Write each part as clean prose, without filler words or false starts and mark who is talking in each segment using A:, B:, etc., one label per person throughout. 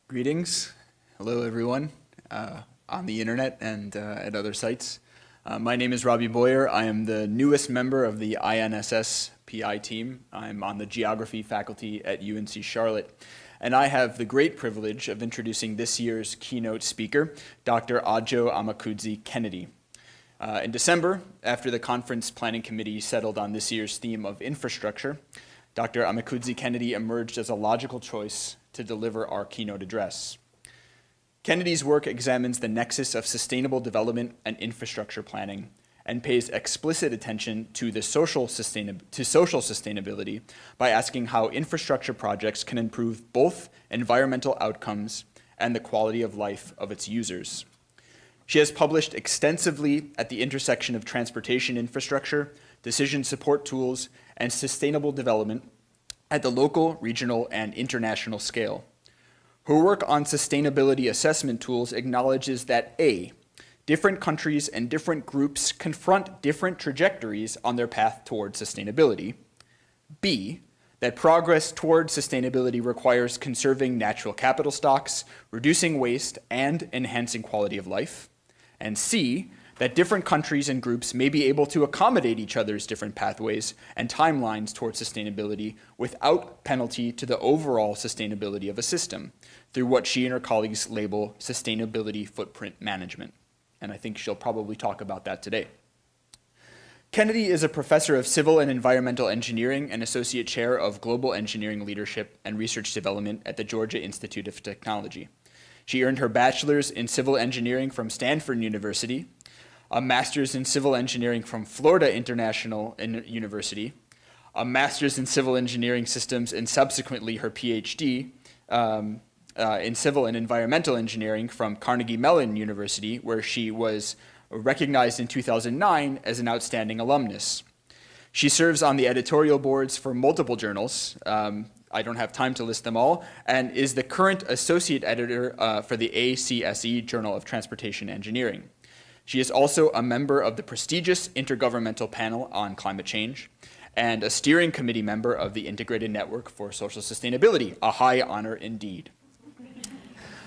A: Greetings. Hello, everyone on the internet and at other sites. My name is Robbie Boyer. I am the newest member of the INSS PI team. I'm on the geography faculty at UNC Charlotte. And I have the great privilege of introducing this year's keynote speaker, Dr. Adjo Amekudzi-Kennedy. In December, after the conference planning committee settled on this year's theme of infrastructure, Dr. Amekudzi-Kennedy emerged as a logical choice to deliver our keynote address. Kennedy's work examines the nexus of sustainable development and infrastructure planning and pays explicit attention to social sustainability by asking how infrastructure projects can improve both environmental outcomes and the quality of life of its users. She has published extensively at the intersection of transportation infrastructure, decision support tools, and sustainable development at the local, regional, and international scale. Her work on sustainability assessment tools acknowledges that A, different countries and different groups confront different trajectories on their path toward sustainability. B, that progress toward sustainability requires conserving natural capital stocks, reducing waste, and enhancing quality of life. And C, that different countries and groups may be able to accommodate each other's different pathways and timelines towards sustainability without penalty to the overall sustainability of a system, through what she and her colleagues label sustainability footprint management. And I think she'll probably talk about that today. Kennedy is a professor of civil and environmental engineering and associate chair of global engineering leadership and research development at the Georgia Institute of Technology. She earned her bachelor's in civil engineering from Stanford University, a master's in civil engineering from Florida International University, a master's in civil engineering systems, and subsequently her PhD in civil and environmental engineering from Carnegie Mellon University, where she was recognized in 2009 as an outstanding alumnus. She serves on the editorial boards for multiple journals, I don't have time to list them all, and is the current associate editor for the ACSE Journal of Transportation Engineering. She is also a member of the prestigious Intergovernmental Panel on Climate Change and a steering committee member of the Integrated Network for Social Sustainability, a high honor indeed.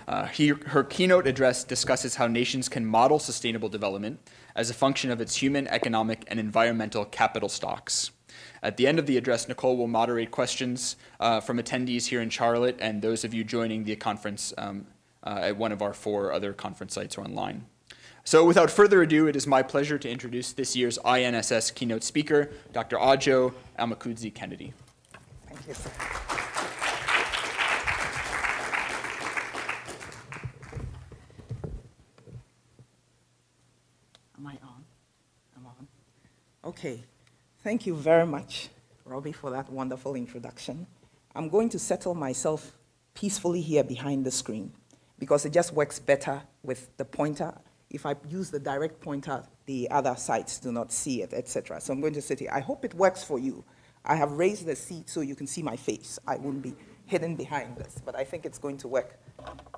A: Her keynote address discusses how nations can model sustainable development as a function of its human, economic, and environmental capital stocks. At the end of the address, Nicole will moderate questions from attendees here in Charlotte and those of you joining the conference at one of our 4 other conference sites or online. So without further ado, it is my pleasure to introduce this year's INSS keynote speaker, Dr. Adjo Amekudzi-Kennedy.
B: Thank you. Am I on? I'm on. Okay. Thank you very much, Robbie, for that wonderful introduction. I'm going to settle myself peacefully here behind the screen because it just works better with the pointer. If I use the direct pointer, the other sites do not see it, etc. So I'm going to sit here. I hope it works for you. I have raised the seat so you can see my face. I won't be hidden behind this, but I think it's going to work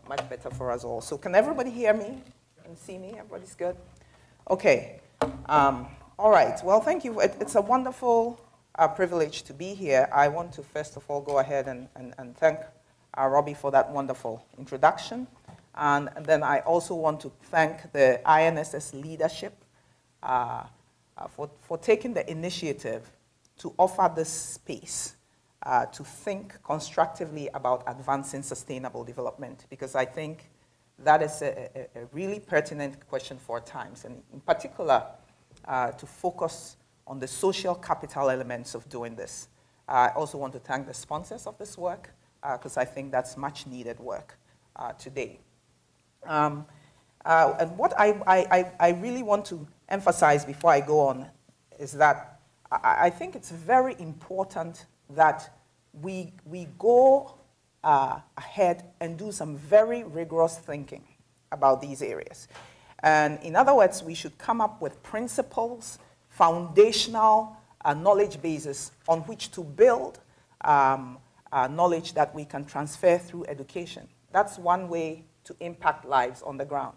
B: much better for us all. So can everybody hear me and see me? Everybody's good? Okay. All right. Well, thank you. It's a wonderful privilege to be here. I want to first of all go ahead and thank Robbie for that wonderful introduction. And then I also want to thank the INSS leadership for taking the initiative to offer this space to think constructively about advancing sustainable development, because I think that is a really pertinent question for times, and in particular, to focus on the social capital elements of doing this. I also want to thank the sponsors of this work, because I think that's much needed work today. And what I really want to emphasize before I go on is that I think it's very important that we go ahead and do some very rigorous thinking about these areas. And in other words, we should come up with principles, foundational knowledge bases on which to build knowledge that we can transfer through education. That's one way to impact lives on the ground,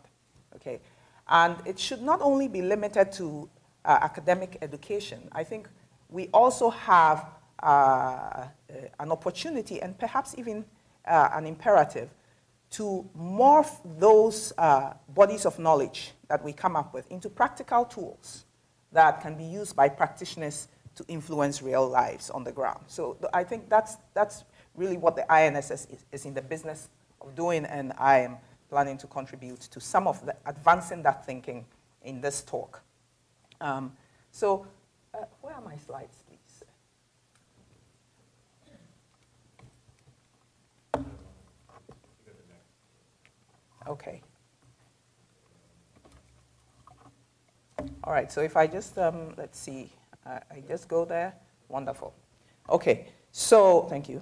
B: okay? And it should not only be limited to academic education. I think we also have an opportunity and perhaps even an imperative to morph those bodies of knowledge that we come up with into practical tools that can be used by practitioners to influence real lives on the ground. So I think that's really what the INSS is in the business of doing, and I am planning to contribute to some of the advancing that thinking in this talk. Where are my slides, please? Okay. All right, so if I just, let's see, I just go there. Wonderful. Okay, so thank you.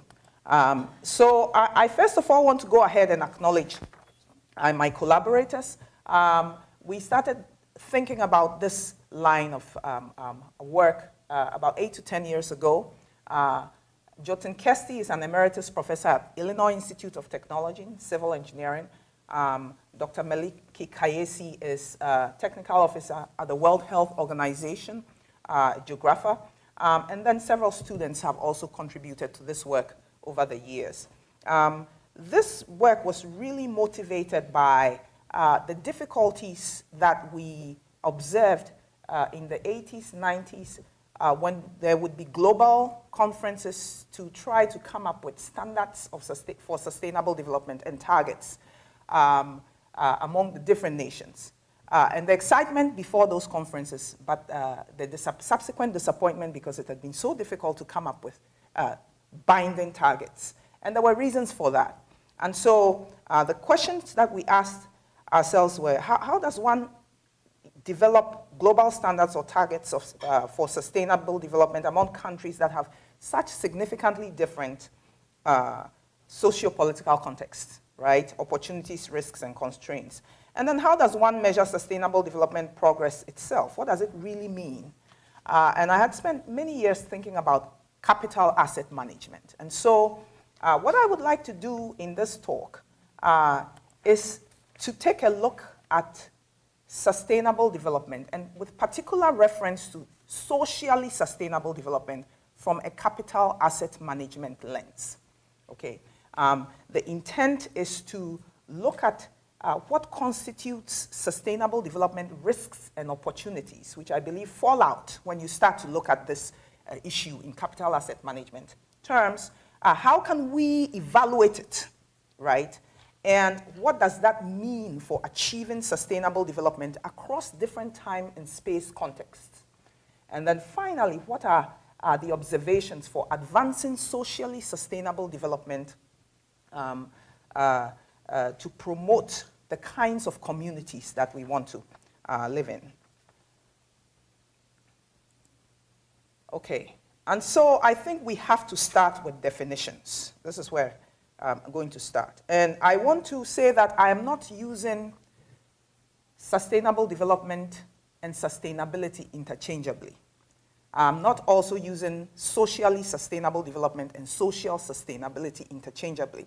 B: So I first of all want to go ahead and acknowledge my collaborators. We started thinking about this line of work about 8 to 10 years ago. Jotin Kesti is an emeritus professor at Illinois Institute of Technology in Civil Engineering. Dr. Meliki Kayesi is technical officer at the World Health Organization, geographer. And then several students have also contributed to this work over the years. This work was really motivated by the difficulties that we observed in the 80s, 90s, when there would be global conferences to try to come up with standards for sustainable development and targets among the different nations. And the excitement before those conferences, but the subsequent disappointment because it had been so difficult to come up with binding targets. And there were reasons for that. And so the questions that we asked ourselves were, how does one develop global standards or targets for sustainable development among countries that have such significantly different socio-political contexts, right? Opportunities, risks, and constraints. And then how does one measure sustainable development progress itself? What does it really mean? And I had spent many years thinking about capital asset management. And so what I would like to do in this talk is to take a look at sustainable development, and with particular reference to socially sustainable development from a capital asset management lens. Okay. The intent is to look at what constitutes sustainable development risks and opportunities, which I believe fall out when you start to look at this issue in capital asset management terms. How can we evaluate it, right? And what does that mean for achieving sustainable development across different time and space contexts? And then finally, what are the observations for advancing socially sustainable development to promote the kinds of communities that we want to live in? Okay, and so I think we have to start with definitions. This is where I'm going to start. And I want to say that I am not using sustainable development and sustainability interchangeably. I'm not also using socially sustainable development and social sustainability interchangeably.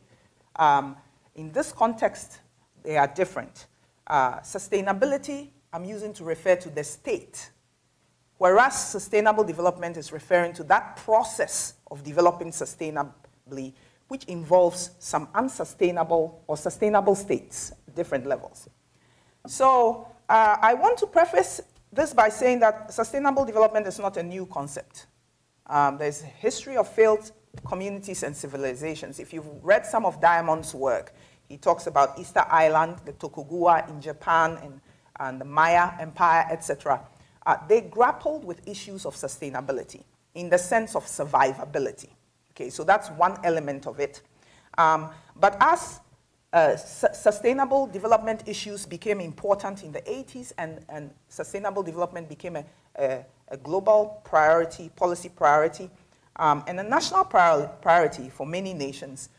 B: In this context, they are different. Sustainability, I'm using to refer to the state, whereas sustainable development is referring to that process of developing sustainably, which involves some unsustainable or sustainable states at different levels. So I want to preface this by saying that sustainable development is not a new concept. There's a history of failed communities and civilizations. If you've read some of Diamond's work, he talks about Easter Island, the Tokugawa in Japan, and the Maya Empire, etc. They grappled with issues of sustainability in the sense of survivability. Okay, so that's one element of it. But as sustainable development issues became important in the 80s and sustainable development became a global priority, policy priority, and a national priority for many nations,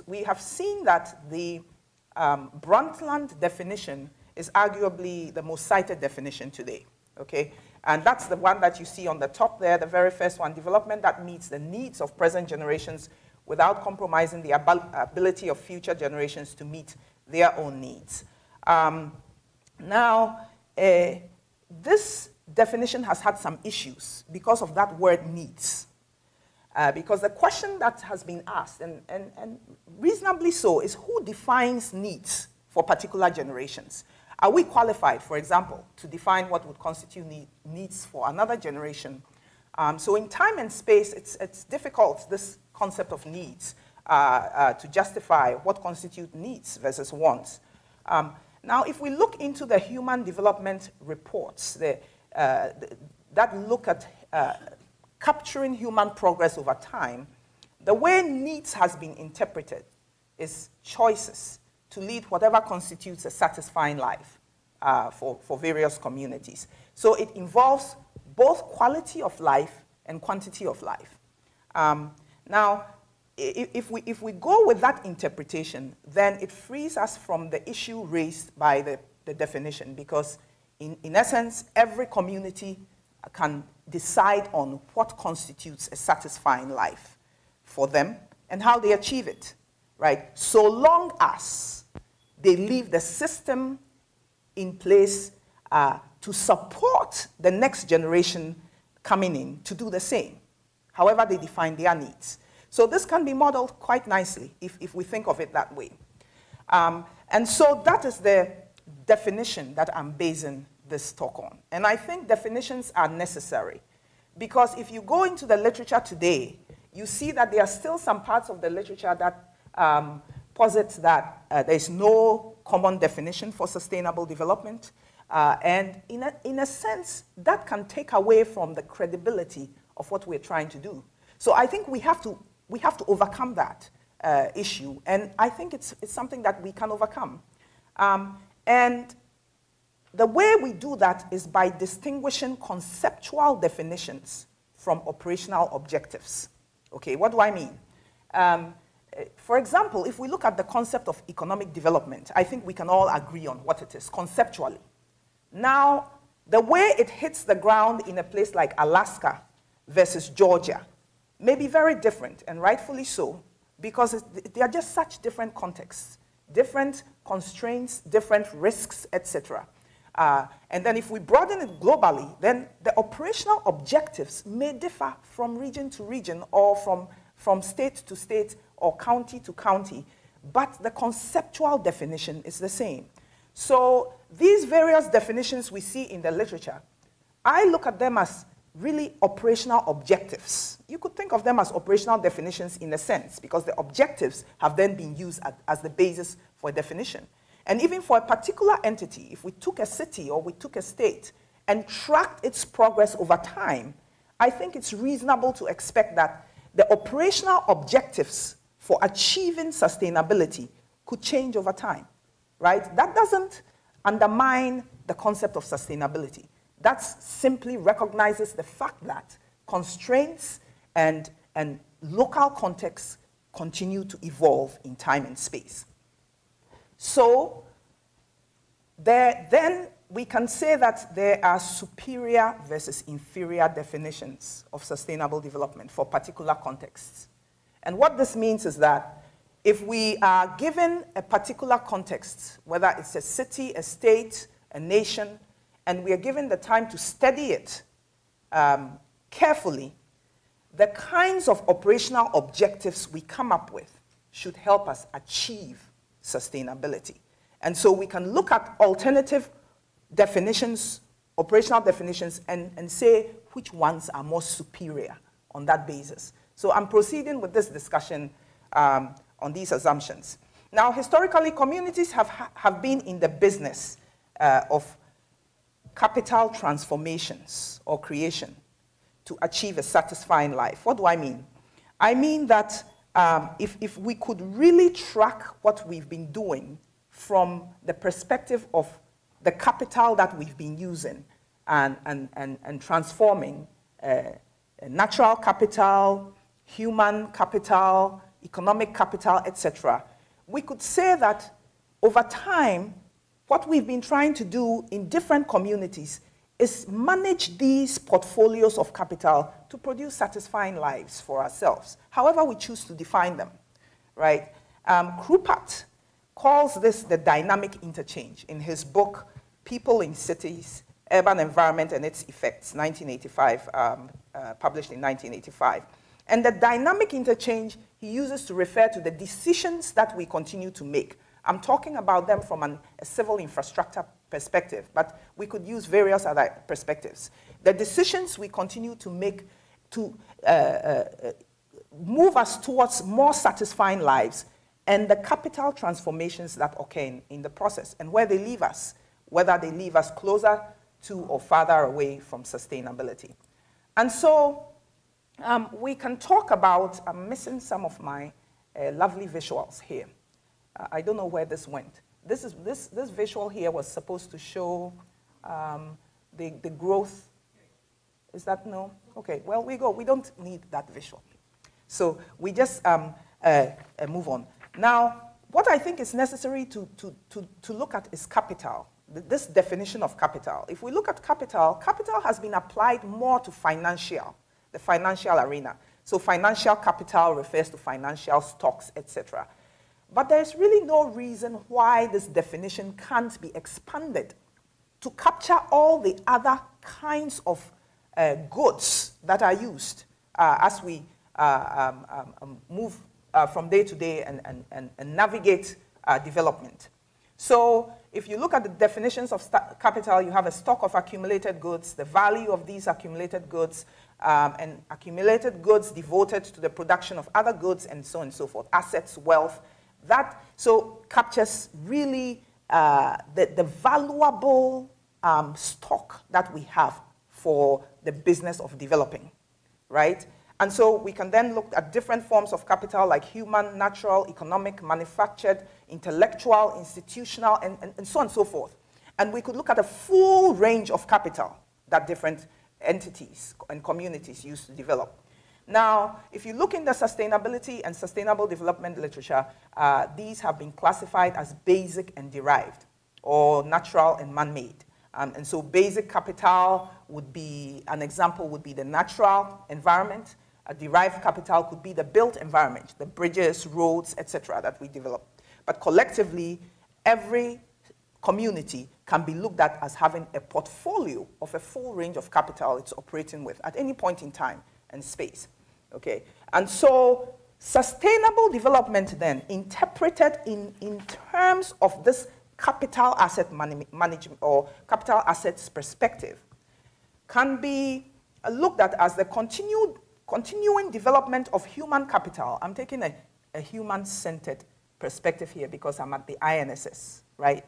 B: we have seen that the Brundtland definition is arguably the most cited definition today. Okay? And that's the one that you see on the top there, the very first one, development that meets the needs of present generations without compromising the ability of future generations to meet their own needs. This definition has had some issues because of that word needs. Because the question that has been asked, and reasonably so, is who defines needs for particular generations? Are we qualified, for example, to define what would constitute needs for another generation? So in time and space, it's difficult, this concept of needs, to justify what constitute needs versus wants. Now, if we look into the human development reports that look at capturing human progress over time, the way needs has been interpreted is choices to lead whatever constitutes a satisfying life for various communities. So it involves both quality of life and quantity of life. Now, if we go with that interpretation, then it frees us from the issue raised by the definition, because in essence, every community can decide on what constitutes a satisfying life for them and how they achieve it, right? So long as they leave the system in place to support the next generation coming in to do the same, however they define their needs. So this can be modeled quite nicely if we think of it that way. And so that is the definition that I'm basing this talk on. And I think definitions are necessary, because if you go into the literature today, you see that there are still some parts of the literature that posits that there is no common definition for sustainable development. And in a sense, that can take away from the credibility of what we're trying to do. So I think we have to overcome that issue, and I think it's something that we can overcome. And the way we do that is by distinguishing conceptual definitions from operational objectives. Okay, what do I mean? For example, if we look at the concept of economic development, I think we can all agree on what it is conceptually. Now, the way it hits the ground in a place like Alaska versus Georgia may be very different, and rightfully so, because they are just such different contexts, different constraints, different risks, etc. And then if we broaden it globally, then the operational objectives may differ from region to region, or from state to state, or county to county, but the conceptual definition is the same. So these various definitions we see in the literature, I look at them as really operational objectives. You could think of them as operational definitions in a sense, because the objectives have then been used as the basis for a definition. And even for a particular entity, if we took a city or we took a state and tracked its progress over time, I think it's reasonable to expect that the operational objectives for achieving sustainability could change over time, right? That doesn't undermine the concept of sustainability. That simply recognizes the fact that constraints and local contexts continue to evolve in time and space. So then we can say that there are superior versus inferior definitions of sustainable development for particular contexts. And what this means is that if we are given a particular context, whether it's a city, a state, a nation, and we are given the time to study it carefully, the kinds of operational objectives we come up with should help us achieve sustainability. And so we can look at alternative definitions, operational definitions, and say which ones are more superior on that basis. So I'm proceeding with this discussion on these assumptions. Now, historically, communities have been in the business of capital transformations or creation to achieve a satisfying life. What do I mean? I mean that if we could really track what we've been doing from the perspective of the capital that we've been using and transforming natural capital, human capital, economic capital, etc., we could say that over time, what we've been trying to do in different communities is manage these portfolios of capital to produce satisfying lives for ourselves, however we choose to define them, right? Krupat calls this the dynamic interchange in his book, People in Cities, Urban Environment and Its Effects, 1985, published in 1985. And the dynamic interchange he uses to refer to the decisions that we continue to make. I'm talking about them from a civil infrastructure perspective, but we could use various other perspectives. The decisions we continue to make to move us towards more satisfying lives, and the capital transformations that occur in the process, and where they leave us, whether they leave us closer to or farther away from sustainability. And so we can talk about, I'm missing some of my lovely visuals here. I don't know where this went. This visual here was supposed to show the growth. Is that no? Okay, well, we don't need that visual. So we just move on. Now, what I think is necessary to look at is capital, this definition of capital. If we look at capital, capital has been applied more to the financial arena. So financial capital refers to financial stocks, etc. But there's really no reason why this definition can't be expanded to capture all the other kinds of goods that are used as we move from day to day and navigate development. So if you look at the definitions of capital, you have a stock of accumulated goods, the value of these accumulated goods, and accumulated goods devoted to the production of other goods, and so on and so forth, assets, wealth. That so captures really the valuable stock that we have for the business of developing, right? And so we can then look at different forms of capital like human, natural, economic, manufactured, intellectual, institutional, and so on and so forth. And we could look at a full range of capital that different entities and communities use to develop. Now, if you look in the sustainability and sustainable development literature, these have been classified as basic and derived, or natural and man-made. And so basic capital would be, an example would be the natural environment. A derived capital could be the built environment, the bridges, roads, etc. that we develop. But collectively, every community can be looked at as having a portfolio of a full range of capital it's operating with at any point in time and space. Okay? And so sustainable development then, interpreted in terms of this capital asset management or capital assets perspective, can be looked at as the continuing development of human capital. I'm taking a human-centered perspective here because I'm at the INSS, right?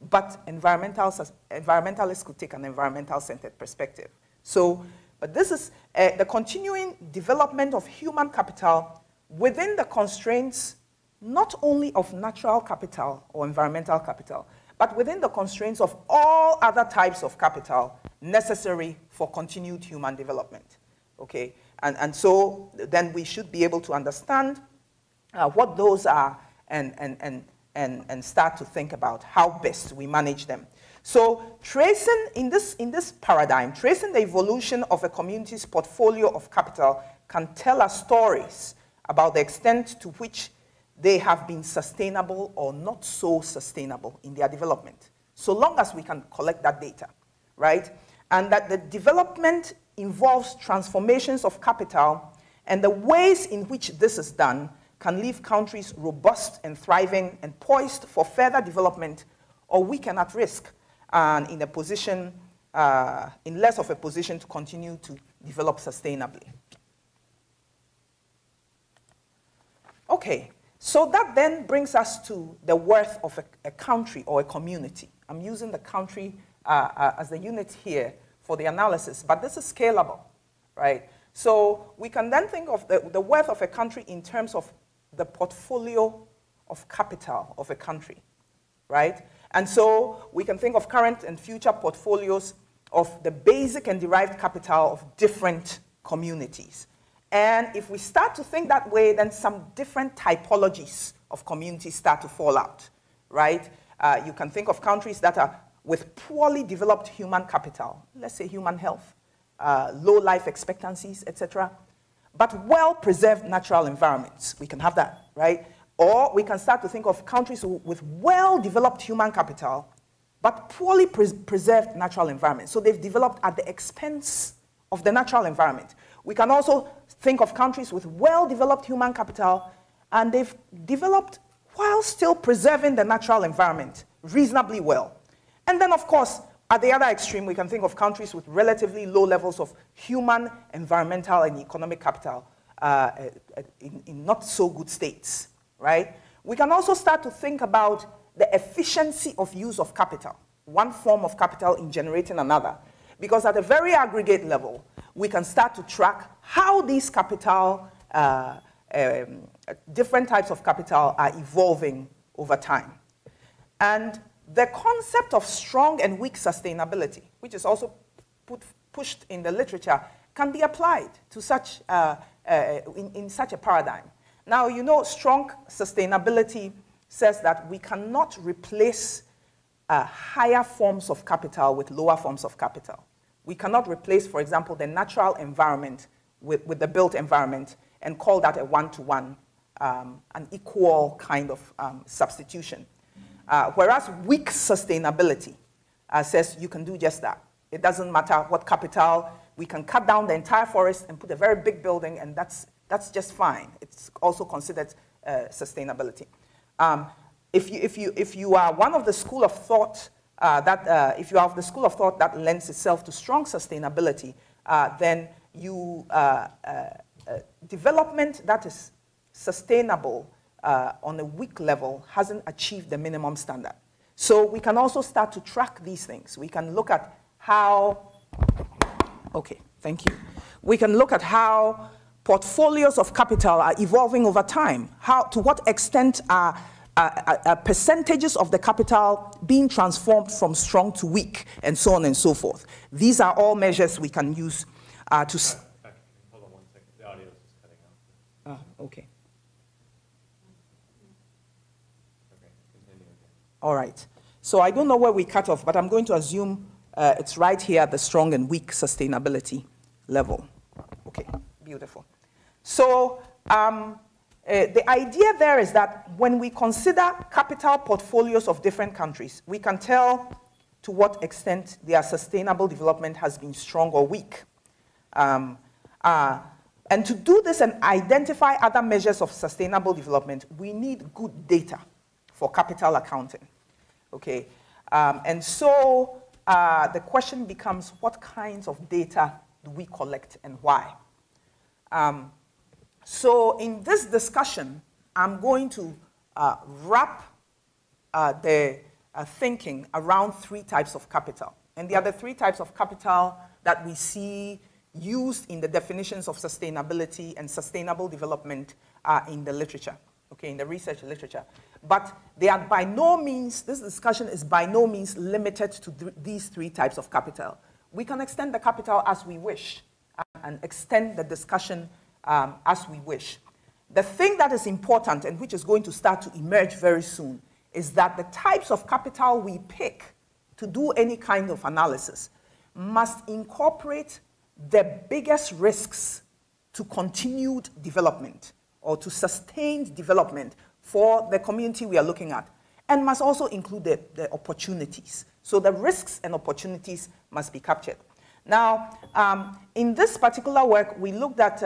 B: But environmentalists could take an environmental-centered perspective. So, but this is the continuing development of human capital within the constraints not only of natural capital or environmental capital, but within the constraints of all other types of capital necessary for continued human development. Okay? And so then we should be able to understand what those are and start to think about how best we manage them. So tracing, in this paradigm, tracing the evolution of a community's portfolio of capital can tell us stories about the extent to which they have been sustainable or not so sustainable in their development, so long as we can collect that data, right? And that the development involves transformations of capital, and the ways in which this is done can leave countries robust and thriving and poised for further development, or weaken at risk and in a position, in less of a position to continue to develop sustainably. Okay, so that then brings us to the worth of a country or a community. I'm using the country as the unit here for the analysis, but this is scalable, right? So we can then think of the worth of a country in terms of the portfolio of capital of a country, right? And so we can think of current and future portfolios of the basic and derived capital of different communities. And if we start to think that way, then some different typologies of communities start to fall out, right? You can think of countries that are with poorly developed human capital, let's say human health, low life expectancies, etc., but well-preserved natural environments. We can have that, right? Or we can start to think of countries with well-developed human capital, but poorly preserved natural environments. So they've developed at the expense of the natural environment. We can also think of countries with well-developed human capital, and they've developed while still preserving the natural environment reasonably well. And then, of course, at the other extreme, we can think of countries with relatively low levels of human, environmental, and economic capital in not so good states, right? We can also start to think about the efficiency of use of capital, one form of capital in generating another. Because at a very aggregate level, we can start to track how these capital, different types of capital are evolving over time. And the concept of strong and weak sustainability, which is also pushed in the literature, can be applied to such, in such a paradigm. Now, you know, strong sustainability says that we cannot replace higher forms of capital with lower forms of capital. We cannot replace, for example, the natural environment with the built environment and call that a one-to-one, an equal kind of substitution. Whereas weak sustainability says you can do just that. It doesn't matter what capital. We can cut down the entire forest and put a very big building, and that's just fine. It's also considered sustainability. If you are one of the school of thought if you are of the school of thought that lends itself to strong sustainability, then you development that is sustainable on a weak level hasn't achieved the minimum standard. So we can also start to track these things. We can look at how, okay, thank you. We can look at how portfolios of capital are evolving over time. To what extent are percentages of the capital being transformed from strong to weak, and so on and so forth. These are all measures we can use to...
C: Hold on 1 second. The audio is just cutting out.
B: Okay.
C: Okay, continue again.
B: All right. So I don't know where we cut off, but I'm going to assume it's right here at the strong and weak sustainability level. Okay, beautiful. So the idea there is that when we consider capital portfolios of different countries, we can tell to what extent their sustainable development has been strong or weak. And to do this and identify other measures of sustainable development, we need good data for capital accounting. Okay, and so the question becomes, what kinds of data do we collect and why? So in this discussion, I'm going to wrap the thinking around 3 types of capital. And they are the 3 types of capital that we see used in the definitions of sustainability and sustainable development in the literature, okay, in the research literature. But they are by no means, this discussion is by no means limited to these 3 types of capital. We can extend the capital as we wish and extend the discussion as we wish. The thing that is important and which is going to start to emerge very soon is that the types of capital we pick to do any kind of analysis must incorporate the biggest risks to continued development or to sustained development for the community we are looking at, and must also include the opportunities. So the risks and opportunities must be captured. Now, in this particular work, we looked at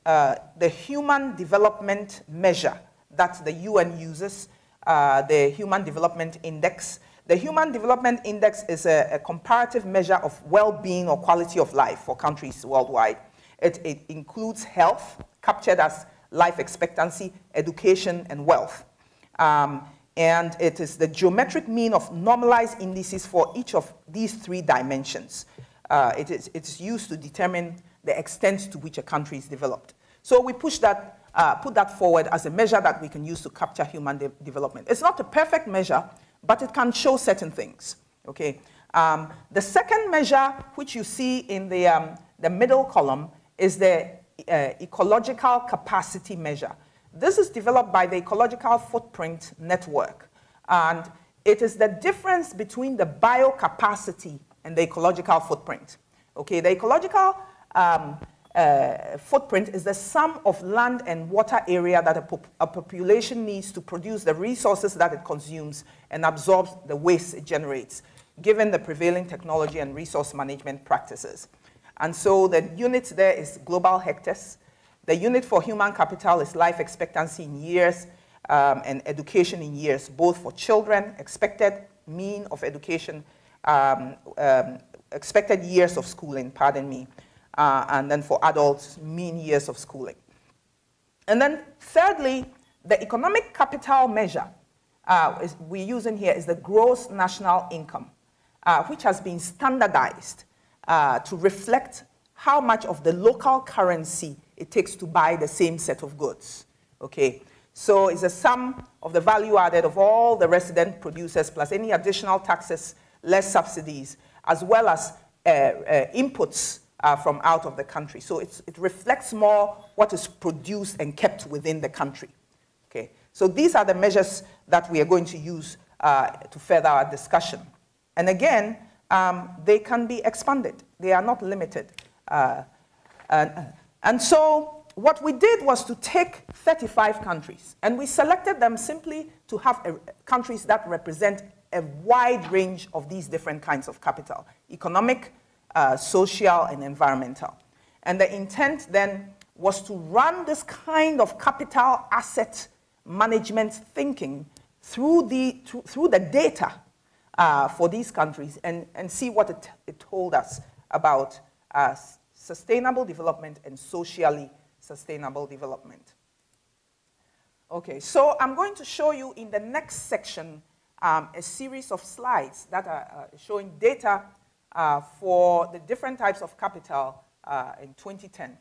B: the Human Development Measure that the UN uses, the Human Development Index. The Human Development Index is a comparative measure of well-being or quality of life for countries worldwide. It includes health, captured as life expectancy, education, and wealth. And it is the geometric mean of normalized indices for each of these 3 dimensions. It's used to determine the extent to which a country is developed. So we put that forward as a measure that we can use to capture human development. It's not a perfect measure, but it can show certain things. Okay. The second measure, which you see in the middle column, is the ecological capacity measure. This is developed by the Ecological Footprint Network, and it is the difference between the biocapacity and the ecological footprint. Okay, the ecological footprint is the sum of land and water area that a population needs to produce the resources that it consumes and absorbs the waste it generates, given the prevailing technology and resource management practices. And so the unit there is global hectares. The unit for human capital is life expectancy in years and education in years, both for children, expected mean of education, expected years of schooling, pardon me, and then for adults, mean years of schooling. And then thirdly, the economic capital measure we're using here is the gross national income, which has been standardized to reflect how much of the local currency it takes to buy the same set of goods, okay? So it's a sum of the value added of all the resident producers plus any additional taxes, less subsidies, as well as inputs from out of the country. So it reflects more what is produced and kept within the country, okay? So these are the measures that we are going to use to further our discussion. And again, they can be expanded. They are not limited. And so what we did was to take 35 countries, and we selected them simply to have countries that represent a wide range of these different kinds of capital: economic, social, and environmental. And the intent then was to run this kind of capital asset management thinking through the data for these countries and see what it told us about sustainable development and socially sustainable development. Okay, so I'm going to show you in the next section a series of slides that are showing data for the different types of capital in 2010.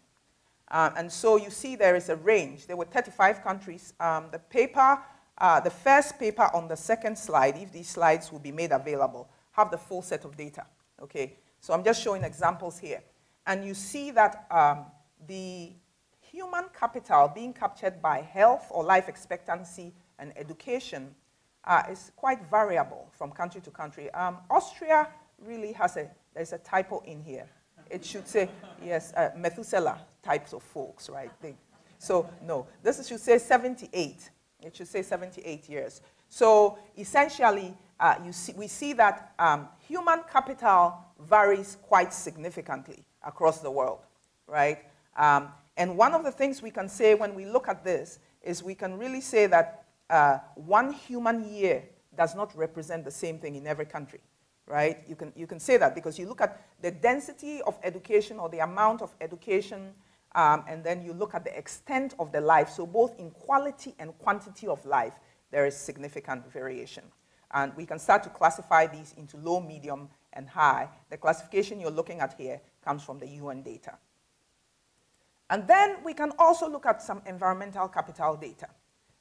B: And so you see there is a range. There were 35 countries. The first paper on the second slide, if these slides will be made available, have the full set of data. Okay, so I'm just showing examples here. And you see that the human capital being captured by health or life expectancy and education is quite variable from country to country. Austria really has there's a typo in here. It should say, yes, Methuselah types of folks, right? So no, this should say 78. It should say 78 years. So essentially, we see that human capital varies quite significantly across the world, right? And one of the things we can say when we look at this is we can really say that one human year does not represent the same thing in every country, right? You can say that because you look at the density of education or the amount of education, and then you look at the extent of the life. So both in quality and quantity of life, there is significant variation. And we can start to classify these into low, medium, and high. The classification you're looking at here comes from the UN data. And then we can also look at some environmental capital data,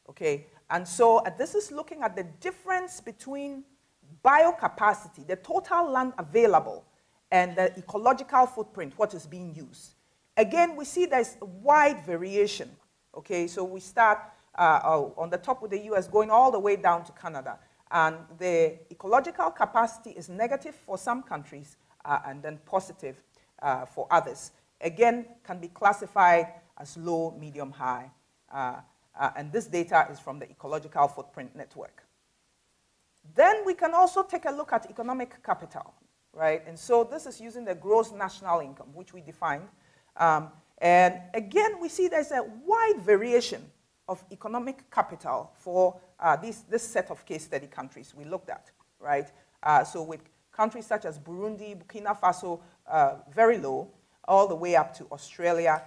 B: okay? And so this is looking at the difference between biocapacity, the total land available, and the ecological footprint, what is being used. Again, we see there's a wide variation, okay? So we start on the top with the US, going all the way down to Canada. And the ecological capacity is negative for some countries and then positive for others. Again, can be classified as low, medium, high. And this data is from the Ecological Footprint Network. Then we can also take a look at economic capital, right? And so this is using the gross national income, which we defined. And again, we see there's a wide variation of economic capital for this set of case study countries we looked at, right? So with countries such as Burundi, Burkina Faso, very low, all the way up to Australia,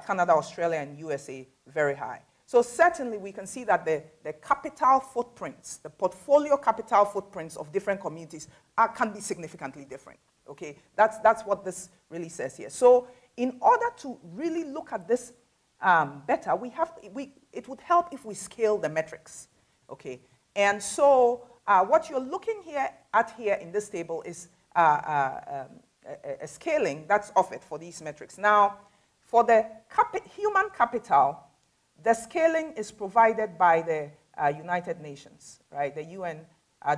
B: Canada, Australia, and USA, very high. So certainly we can see that the capital footprints, the portfolio capital footprints of different communities can be significantly different, okay? That's what this really says here. So in order to really look at this better, it would help if we scale the metrics, okay? And so what you're looking at here in this table is a scaling that's offered for these metrics. Now, for the human capital, the scaling is provided by the United Nations, right? The UN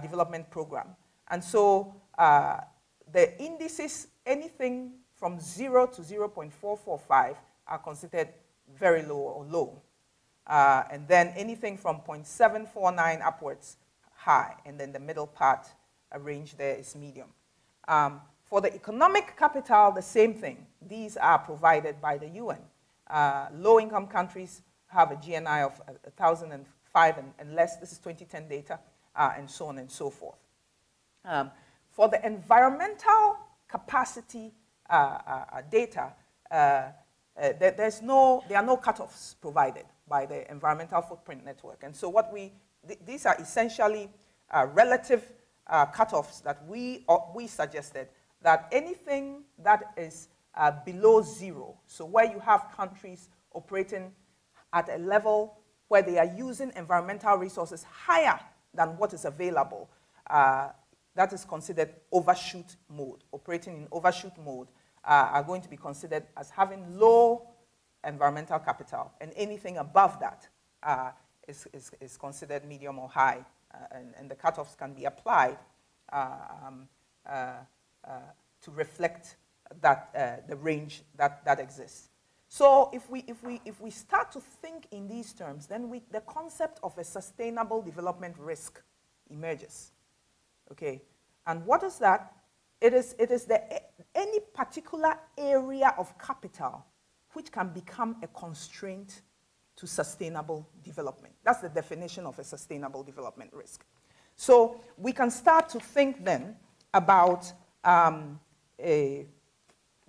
B: Development Program. And so the indices, anything from 0 to 0.445 are considered very low or low. And then anything from 0.749 upwards, high. And then the middle part, range there is medium. For the economic capital, the same thing. These are provided by the UN. Low-income countries have a GNI of 1,005 and less. This is 2010 data, and so on and so forth. For the environmental capacity data, there are no cutoffs provided by the Environmental Footprint Network. And so these are essentially relative cutoffs that we suggested, that anything that is below 0, so where you have countries operating at a level where they are using environmental resources higher than what is available, that is considered overshoot mode. Operating in overshoot mode are going to be considered as having low environmental capital, and anything above that is considered medium or high, and the cutoffs can be applied to reflect that the range that exists. So if we start to think in these terms, then the concept of a sustainable development risk emerges. Okay, and what is that? It is any particular area of capital which can become a constraint to sustainable development. That's the definition of a sustainable development risk. So we can start to think then about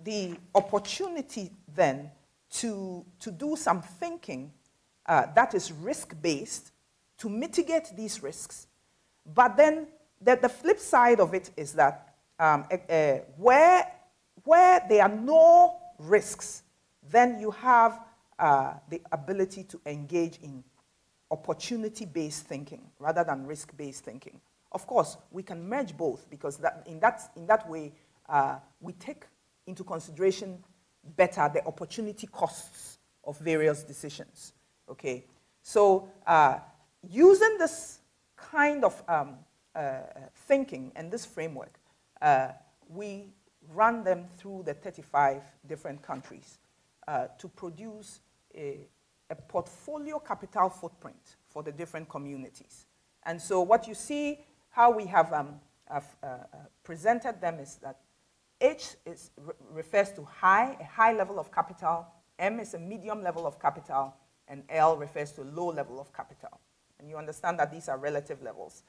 B: the opportunity then to do some thinking that is risk-based to mitigate these risks. But then the flip side of it is that where there are no risks, then you have the ability to engage in opportunity-based thinking rather than risk-based thinking. Of course, we can merge both, because in that way, we take into consideration better the opportunity costs of various decisions. Okay, so using this kind of thinking and this framework, we run them through the 35 different countries to produce a portfolio capital footprint for the different communities. And so what you see, how we have presented them, is that H refers to a high level of capital, M is a medium level of capital, and L refers to low level of capital. And you understand that these are relative levels.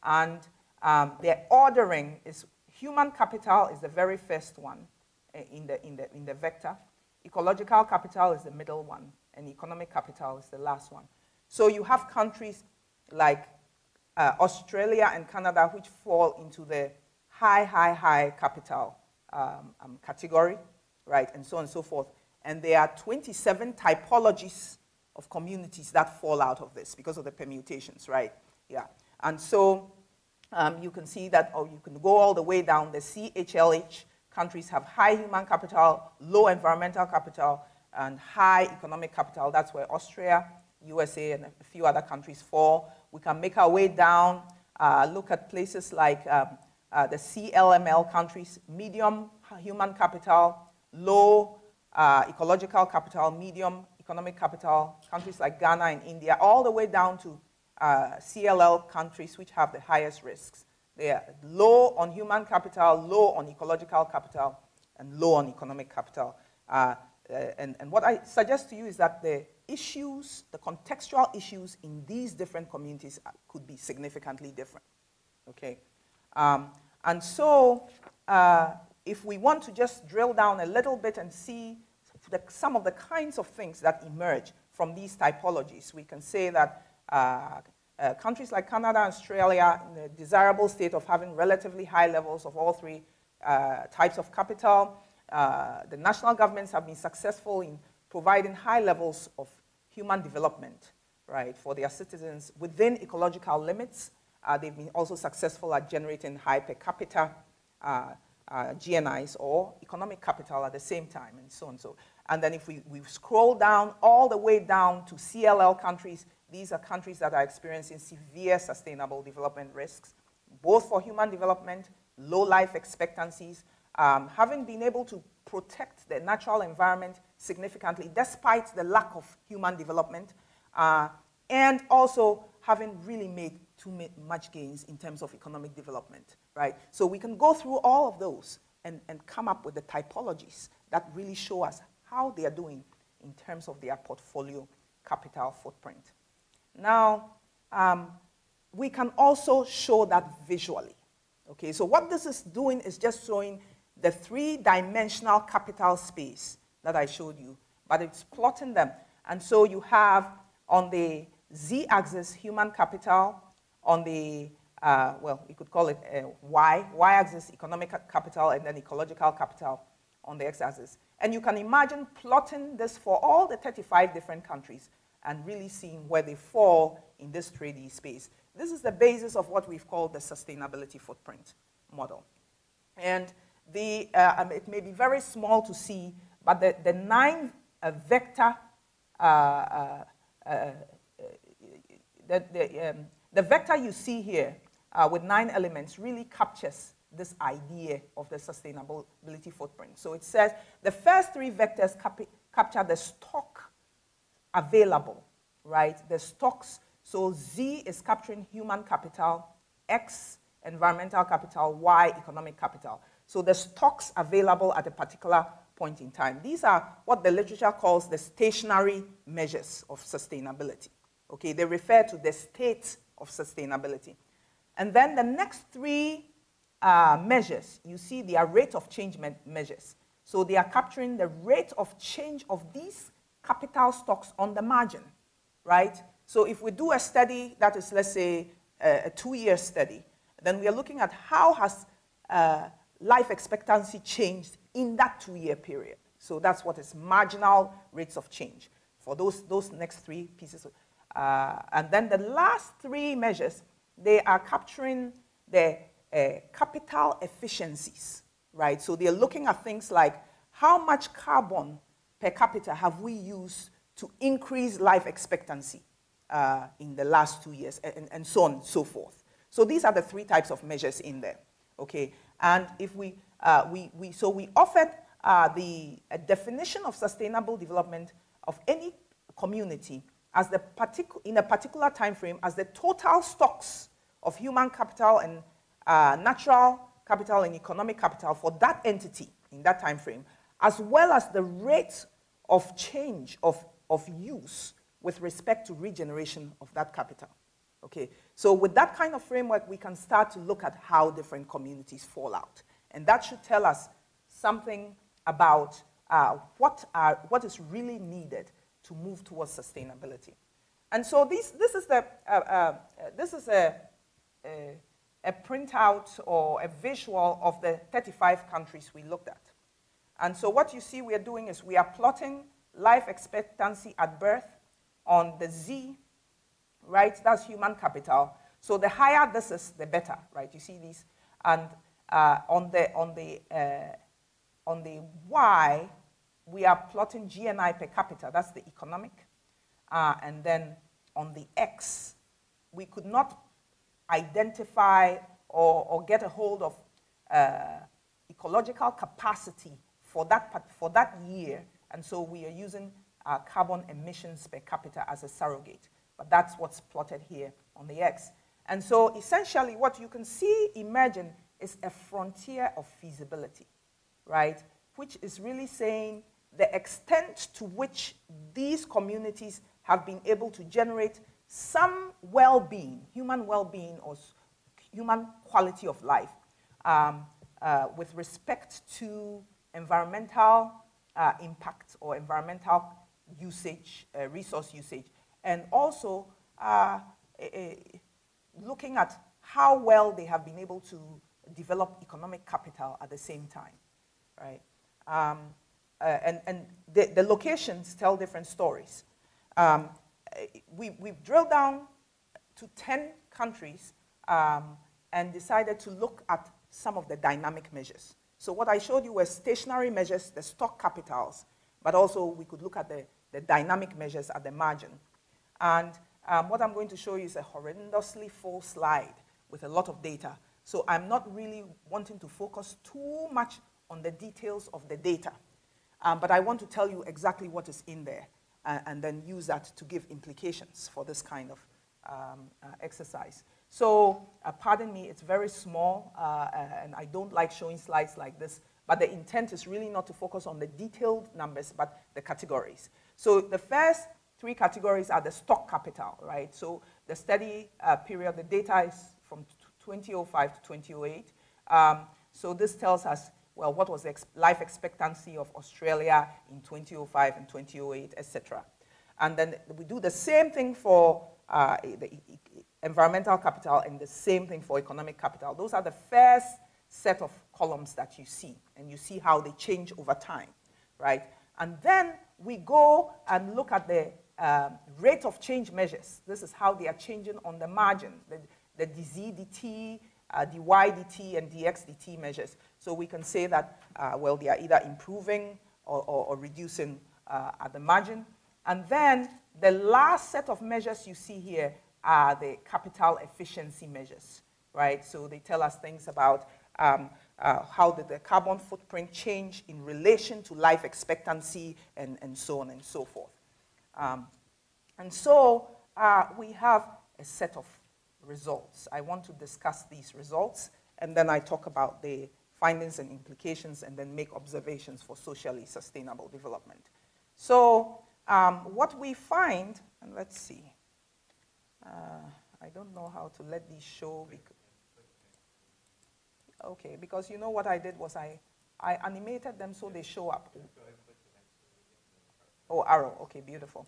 B: And their ordering is human capital is the very first one in the vector. Ecological capital is the middle one, and economic capital is the last one. So you have countries like Australia and Canada, which fall into the high capital category, right, and so on and so forth. And there are 27 typologies of communities that fall out of this because of the permutations, right? Yeah. And so you can see that, or you can go all the way down. The CHLH countries have high human capital, low environmental capital, and high economic capital. That's where Austria, USA, and a few other countries fall. We can make our way down, look at places like the CLML countries, medium human capital, low ecological capital, medium economic capital, countries like Ghana and India, all the way down to CLL countries, which have the highest risks. They are low on human capital, low on ecological capital, and low on economic capital. And what I suggest to you is that the issues, the contextual issues in these different communities could be significantly different. Okay? And so if we want to just drill down a little bit and see some of the kinds of things that emerge from these typologies, we can say that countries like Canada and Australia, in a desirable state of having relatively high levels of all three types of capital. The national governments have been successful in providing high levels of human development, right, for their citizens within ecological limits. They've been also successful at generating high per capita GNIs or economic capital at the same time, and so on. And then if we scroll down, all the way down to CLL countries, these are countries that are experiencing severe sustainable development risks, both for human development, low life expectancies, having been able to protect the natural environment significantly despite the lack of human development, and also having really made too much gains in terms of economic development, right? So we can go through all of those and come up with the typologies that really show us how they are doing in terms of their portfolio capital footprint. Now, we can also show that visually. Okay, so what this is doing is just showing the three-dimensional capital space that I showed you, but it's plotting them. And so you have on the z-axis human capital, on the, well, you could call it y-axis economic capital, and then ecological capital on the x-axis. And you can imagine plotting this for all the 35 different countries and really seeing where they fall in this 3D space. This is the basis of what we've called the sustainability footprint model. And it may be very small to see, but the 9 vector, the vector you see here with 9 elements really captures this idea of the sustainability footprint. So it says the first 3 vectors capture the stock available, right? The stocks. So Z is capturing human capital, X environmental capital, Y economic capital. So the stocks available at a particular point in time. These are what the literature calls the stationary measures of sustainability. Okay, they refer to the state of sustainability. And then the next 3 measures, you see their rate of change measures. So they are capturing the rate of change of these capital stocks on the margin, right? So if we do a study that is, let's say, a 2-year study, then we are looking at how has life expectancy changed in that 2-year period. So that's what is marginal rates of change for those next 3 pieces. And then the last 3 measures, they are capturing the capital efficiencies, right? So they're looking at things like how much carbon per capita have we used to increase life expectancy in the last 2 years, and so on and so forth. So these are the 3 types of measures in there, okay? And if we offered a definition of sustainable development of any community as in a particular time frame as the total stocks of human capital and natural capital and economic capital for that entity in that time frame, as well as the rate of change of use with respect to regeneration of that capital. Okay, so with that kind of framework, we can start to look at how different communities fall out. And that should tell us something about what is really needed to move towards sustainability. And so this is a printout or a visual of the 35 countries we looked at. And so what you see we are doing is we are plotting life expectancy at birth on the Z, right? That's human capital. So the higher this is, the better, right? You see these, and on the Y, we are plotting GNI per capita. That's the economic, and then on the X, we could not identify or get a hold of ecological capacity for that year, and so we are using carbon emissions per capita as a surrogate. But that's what's plotted here on the X. And so essentially what you can see emerging is a frontier of feasibility, right? Which is really saying the extent to which these communities have been able to generate some well-being, human well-being or human quality of life with respect to environmental impact or environmental usage, resource usage, and also looking at how well they have been able to develop economic capital at the same time, right? And the locations tell different stories. We've drilled down to 10 countries and decided to look at some of the dynamic measures. So what I showed you were stationary measures, the stock capitals, but also we could look at the dynamic measures at the margin. And what I'm going to show you is a horrendously full slide with a lot of data. So I'm not really wanting to focus too much on the details of the data. But I want to tell you exactly what is in there and then use that to give implications for this kind of exercise. So pardon me, it's very small, and I don't like showing slides like this, but the intent is really not to focus on the detailed numbers, but the categories. So the first 3 categories are the stock capital, right? So the study period, the data is from 2005 to 2008. So this tells us, well, what was the life expectancy of Australia in 2005 and 2008, etc. And then we do the same thing for the environmental capital and the same thing for economic capital. Those are the first set of columns that you see, and you see how they change over time, right? And then we go and look at the rate of change measures. This is how they are changing on the margin, the dz/dt, dy/dt, and dx/dt measures. So we can say that, well, they are either improving or reducing at the margin. And then the last set of measures you see here are the capital efficiency measures, right? So they tell us things about how did the carbon footprint change in relation to life expectancy and so on and so forth. And so we have a set of results. I want to discuss these results, and then I talk about the findings and implications, and then make observations for socially sustainable development. So what we find, and let's see, I don't know how to let these show. Okay, because you know what I did was I animated them so they show up. Oh, arrow. Okay, beautiful.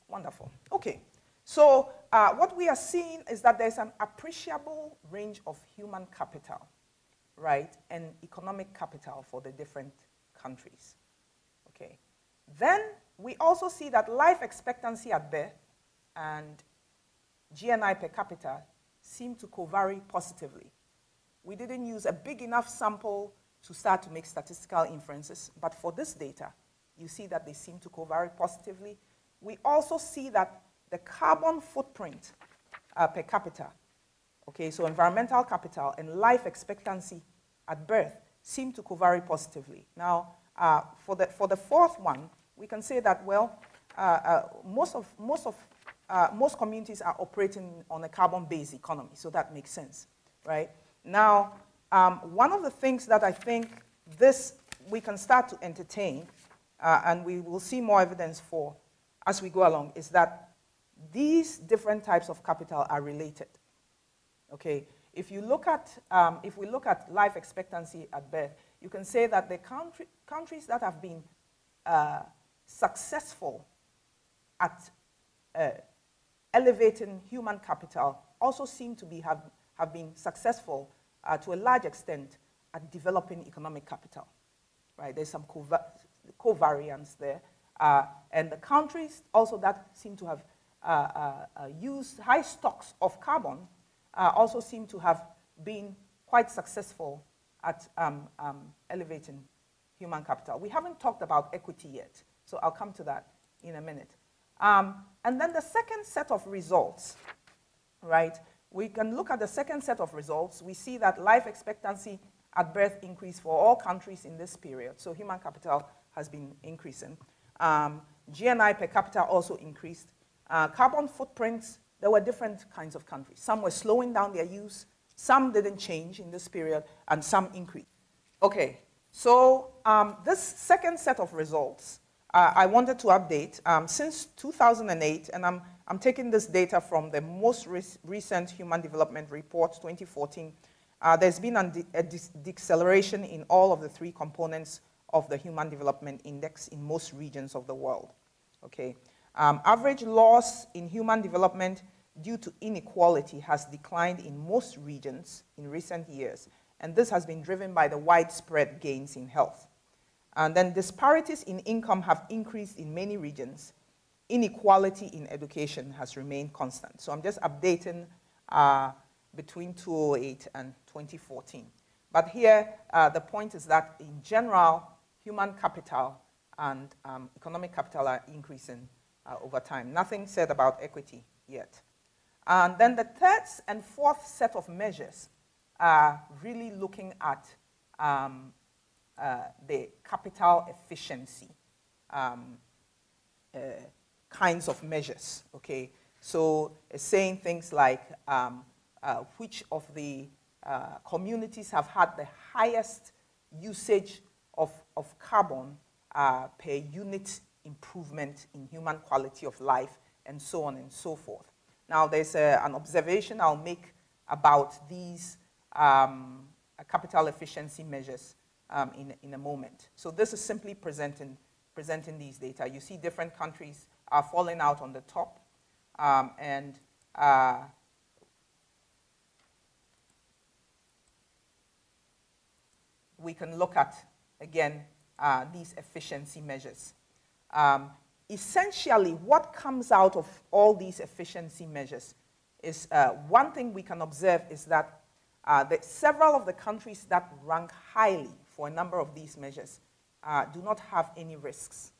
B: Wonderful. Okay, so what we are seeing is that there's an appreciable range of human capital, right, and economic capital for the different countries. Okay. Then we also see that life expectancy at birth and GNI per capita seem to covary positively. We didn't use a big enough sample to start to make statistical inferences, but for this data, you see that they seem to covary positively. We also see that the carbon footprint per capita, okay, so environmental capital and life expectancy at birth seem to covary positively. Now, for the fourth one, we can say that, well, most communities are operating on a carbon-based economy, so that makes sense, right? Now, one of the things that I think we can start to entertain, and we will see more evidence for as we go along, is that these different types of capital are related. Okay, if we look at life expectancy at birth, you can say that the countries that have been successful at elevating human capital also seem to have been successful to a large extent at developing economic capital, right? There's some covariance there. And the countries also that seem to have used high stocks of carbon also seem to have been quite successful at elevating human capital. We haven't talked about equity yet, so I'll come to that in a minute. And then the second set of results, right? We can look at the second set of results. We see that life expectancy at birth increased for all countries in this period, so human capital has been increasing. GNI per capita also increased. Carbon footprints, there were different kinds of countries. Some were slowing down their use, some didn't change in this period, and some increased. Okay, so this second set of results, I wanted to update. Since 2008, and I'm taking this data from the most recent Human Development Report, 2014, there's been a deceleration in all of the 3 components of the Human Development Index in most regions of the world. Okay. Average loss in human development due to inequality has declined in most regions in recent years, and this has been driven by the widespread gains in health. And then disparities in income have increased in many regions. Inequality in education has remained constant. So I'm just updating between 2008 and 2014. But here, the point is that in general, human capital and economic capital are increasing over time. Nothing said about equity yet. And then the third and fourth set of measures are really looking at the capital efficiency kinds of measures, okay? So it's saying things like which of the communities have had the highest usage of carbon per unit improvement in human quality of life, and so on and so forth. Now, there's an observation I'll make about these capital efficiency measures in a moment. So this is simply presenting these data. You see different countries are falling out on the top, and we can look at, again, these efficiency measures. Essentially, what comes out of all these efficiency measures is one thing we can observe is that several of the countries that rank highly for a number of these measures do not have any risks.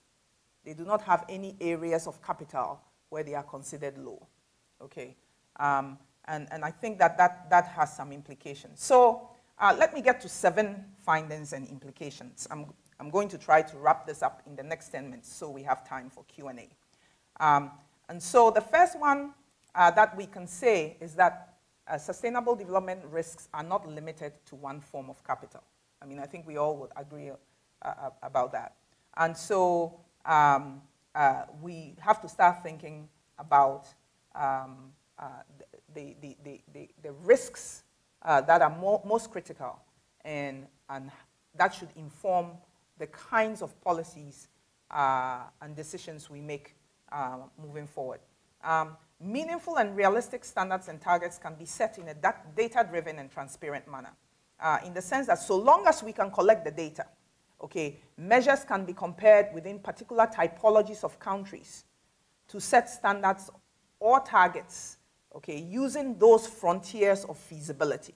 B: They do not have any areas of capital where they are considered low. Okay, and I think that has some implications. So let me get to 7 findings and implications. I'm going to try to wrap this up in the next 10 minutes so we have time for Q&A. And so the first one that we can say is that sustainable development risks are not limited to one form of capital. I mean, I think we all would agree about that. And so we have to start thinking about the risks that are most critical, and that should inform the kinds of policies and decisions we make moving forward. Meaningful and realistic standards and targets can be set in a data-driven and transparent manner, in the sense that so long as we can collect the data, okay, measures can be compared within particular typologies of countries to set standards or targets, okay, using those frontiers of feasibility,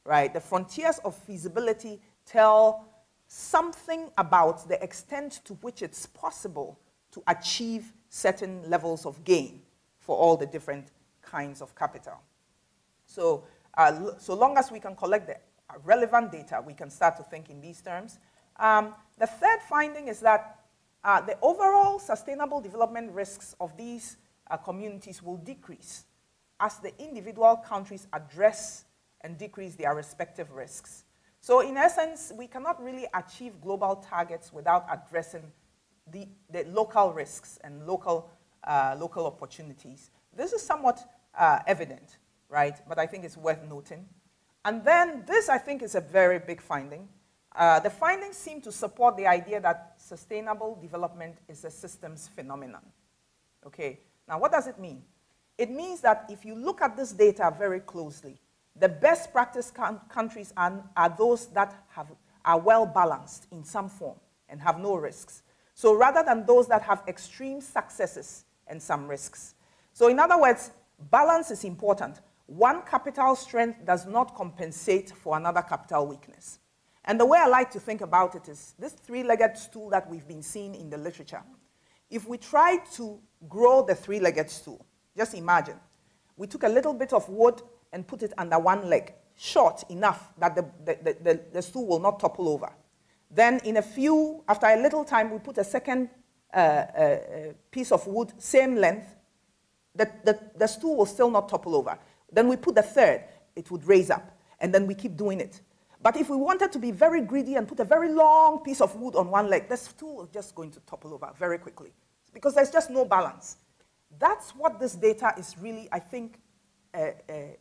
B: right? The frontiers of feasibility tell something about the extent to which it's possible to achieve certain levels of gain for all the different kinds of capital. So, so long as we can collect the relevant data, we can start to think in these terms. The third finding is that the overall sustainable development risks of these communities will decrease as the individual countries address and decrease their respective risks. So in essence, we cannot really achieve global targets without addressing the local risks and local opportunities. This is somewhat evident, right? But I think it's worth noting. And then this, I think, is a very big finding. The findings seem to support the idea that sustainable development is a systems phenomenon. Okay, now what does it mean? It means that if you look at this data very closely, the best practice countries are those that are well balanced in some form and have no risks. So rather than those that have extreme successes and some risks. So in other words, balance is important. One capital strength does not compensate for another capital weakness. And the way I like to think about it is this 3-legged stool that we've been seeing in the literature. If we try to grow the 3-legged stool, just imagine, we took a little bit of wood and put it under one leg, short enough that the stool will not topple over. Then after a little time, we put a second piece of wood, same length, the stool will still not topple over. Then we put the third, it would raise up, and then we keep doing it. But if we wanted to be very greedy and put a very long piece of wood on one leg, the stool is just going to topple over very quickly because there's just no balance. That's what this data is really, I think,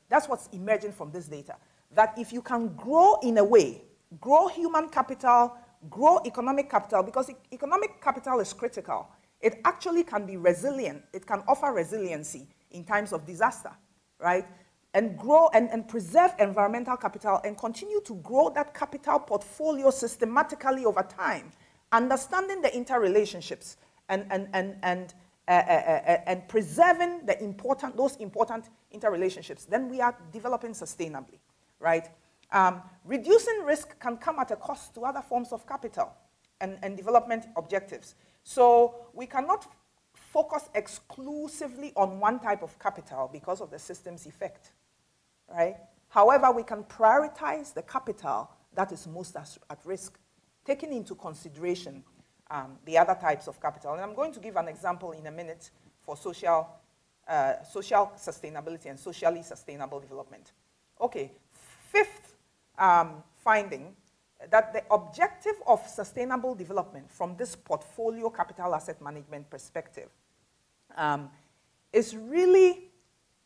B: that's what's emerging from this data. That if you can grow in a way, grow human capital, grow economic capital, because economic capital is critical. It actually can be resilient. It can offer resiliency in times of disaster, right? And grow and preserve environmental capital and continue to grow that capital portfolio systematically over time, understanding the interrelationships and preserving those important interrelationships, then we are developing sustainably, right? Reducing risk can come at a cost to other forms of capital and development objectives. So we cannot focus exclusively on one type of capital because of the system's effect, right? However, we can prioritize the capital that is most at risk, taking into consideration the other types of capital. And I'm going to give an example in a minute for social sustainability and socially sustainable development. Okay, fifth finding that the objective of sustainable development from this portfolio capital asset management perspective is really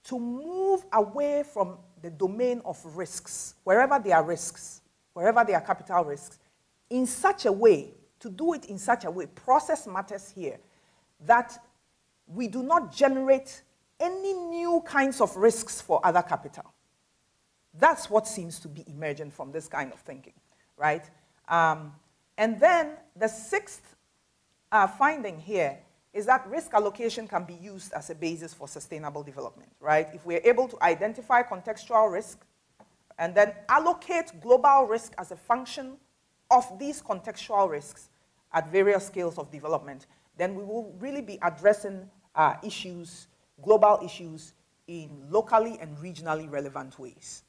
B: to move away from the domain of risks, wherever there are capital risks, in such a way, to do it in such a way, process matters here, that we do not generate any new kinds of risks for other capital. That's what seems to be emergent from this kind of thinking, right? And then the sixth finding here is that risk allocation can be used as a basis for sustainable development, right? If we're able to identify contextual risk and then allocate global risk as a function of these contextual risks at various scales of development, then we will really be addressing issues, global issues, in locally and regionally relevant ways,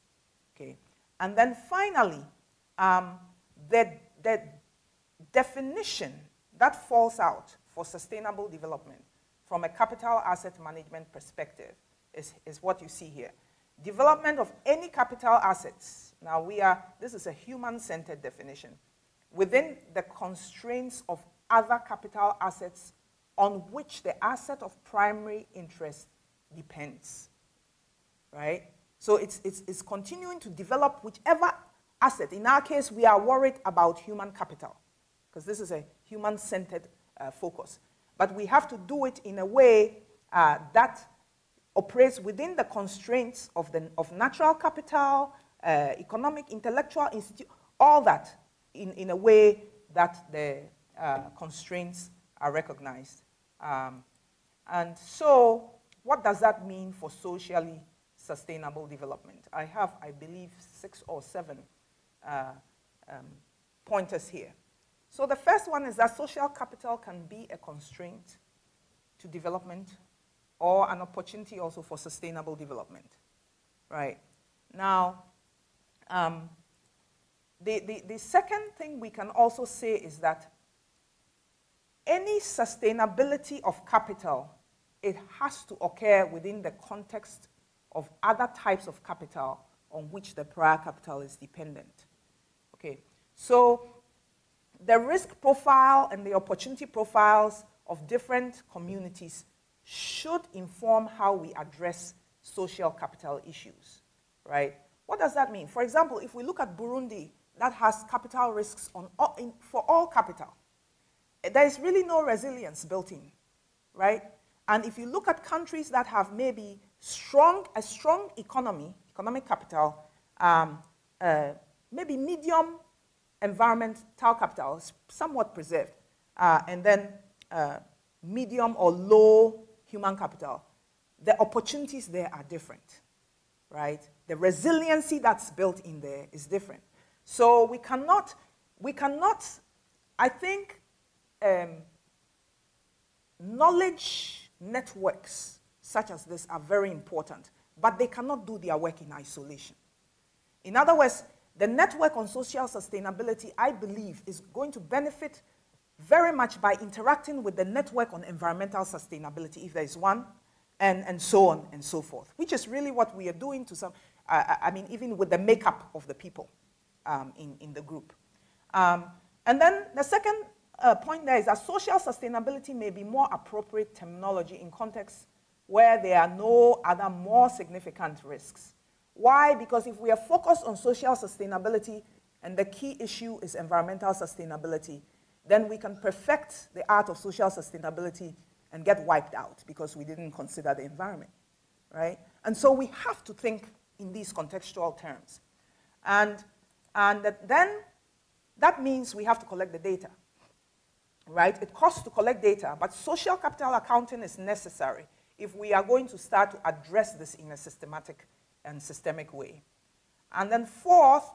B: okay? And then finally, the definition that falls out for sustainable development from a capital asset management perspective is what you see here. Development of any capital assets. Now this is a human-centered definition, within the constraints of other capital assets on which the asset of primary interest depends, right? So it's continuing to develop whichever asset. In our case, we are worried about human capital, because this is a human-centered focus. But we have to do it in a way that operates within the constraints of natural capital, economic, intellectual, all that in a way that the constraints are recognized. And so what does that mean for socially sustainable development? I have, I believe, 6 or 7 pointers here. So the first one is that social capital can be a constraint to development or an opportunity also for sustainable development, right? Now, the second thing we can also say is that any sustainability of capital, it has to occur within the context of other types of capital on which the prior capital is dependent. Okay, so the risk profile and the opportunity profiles of different communities should inform how we address social capital issues, right? What does that mean? For example, if we look at Burundi, that has capital risks for all capital, there is really no resilience built in, right? And if you look at countries that have maybe a strong economic capital, maybe medium environmental capital, somewhat preserved, and then medium or low human capital, the opportunities there are different, right? The resiliency that's built in there is different. So we cannot, I think, knowledge networks such as this are very important, but they cannot do their work in isolation. In other words, the network on social sustainability, I believe, is going to benefit very much by interacting with the network on environmental sustainability, if there is one, and so on and so forth, which is really what we are doing to some, I mean, even with the makeup of the people in the group. And then the second point there is that social sustainability may be more appropriate terminology in contexts where there are no other more significant risks. Why? Because if we are focused on social sustainability and the key issue is environmental sustainability, then we can perfect the art of social sustainability and get wiped out because we didn't consider the environment, right? And so we have to think in these contextual terms. And then that means we have to collect the data, right? It costs to collect data, but social capital accounting is necessary if we are going to start to address this in a systematic and systemic way. And then fourth,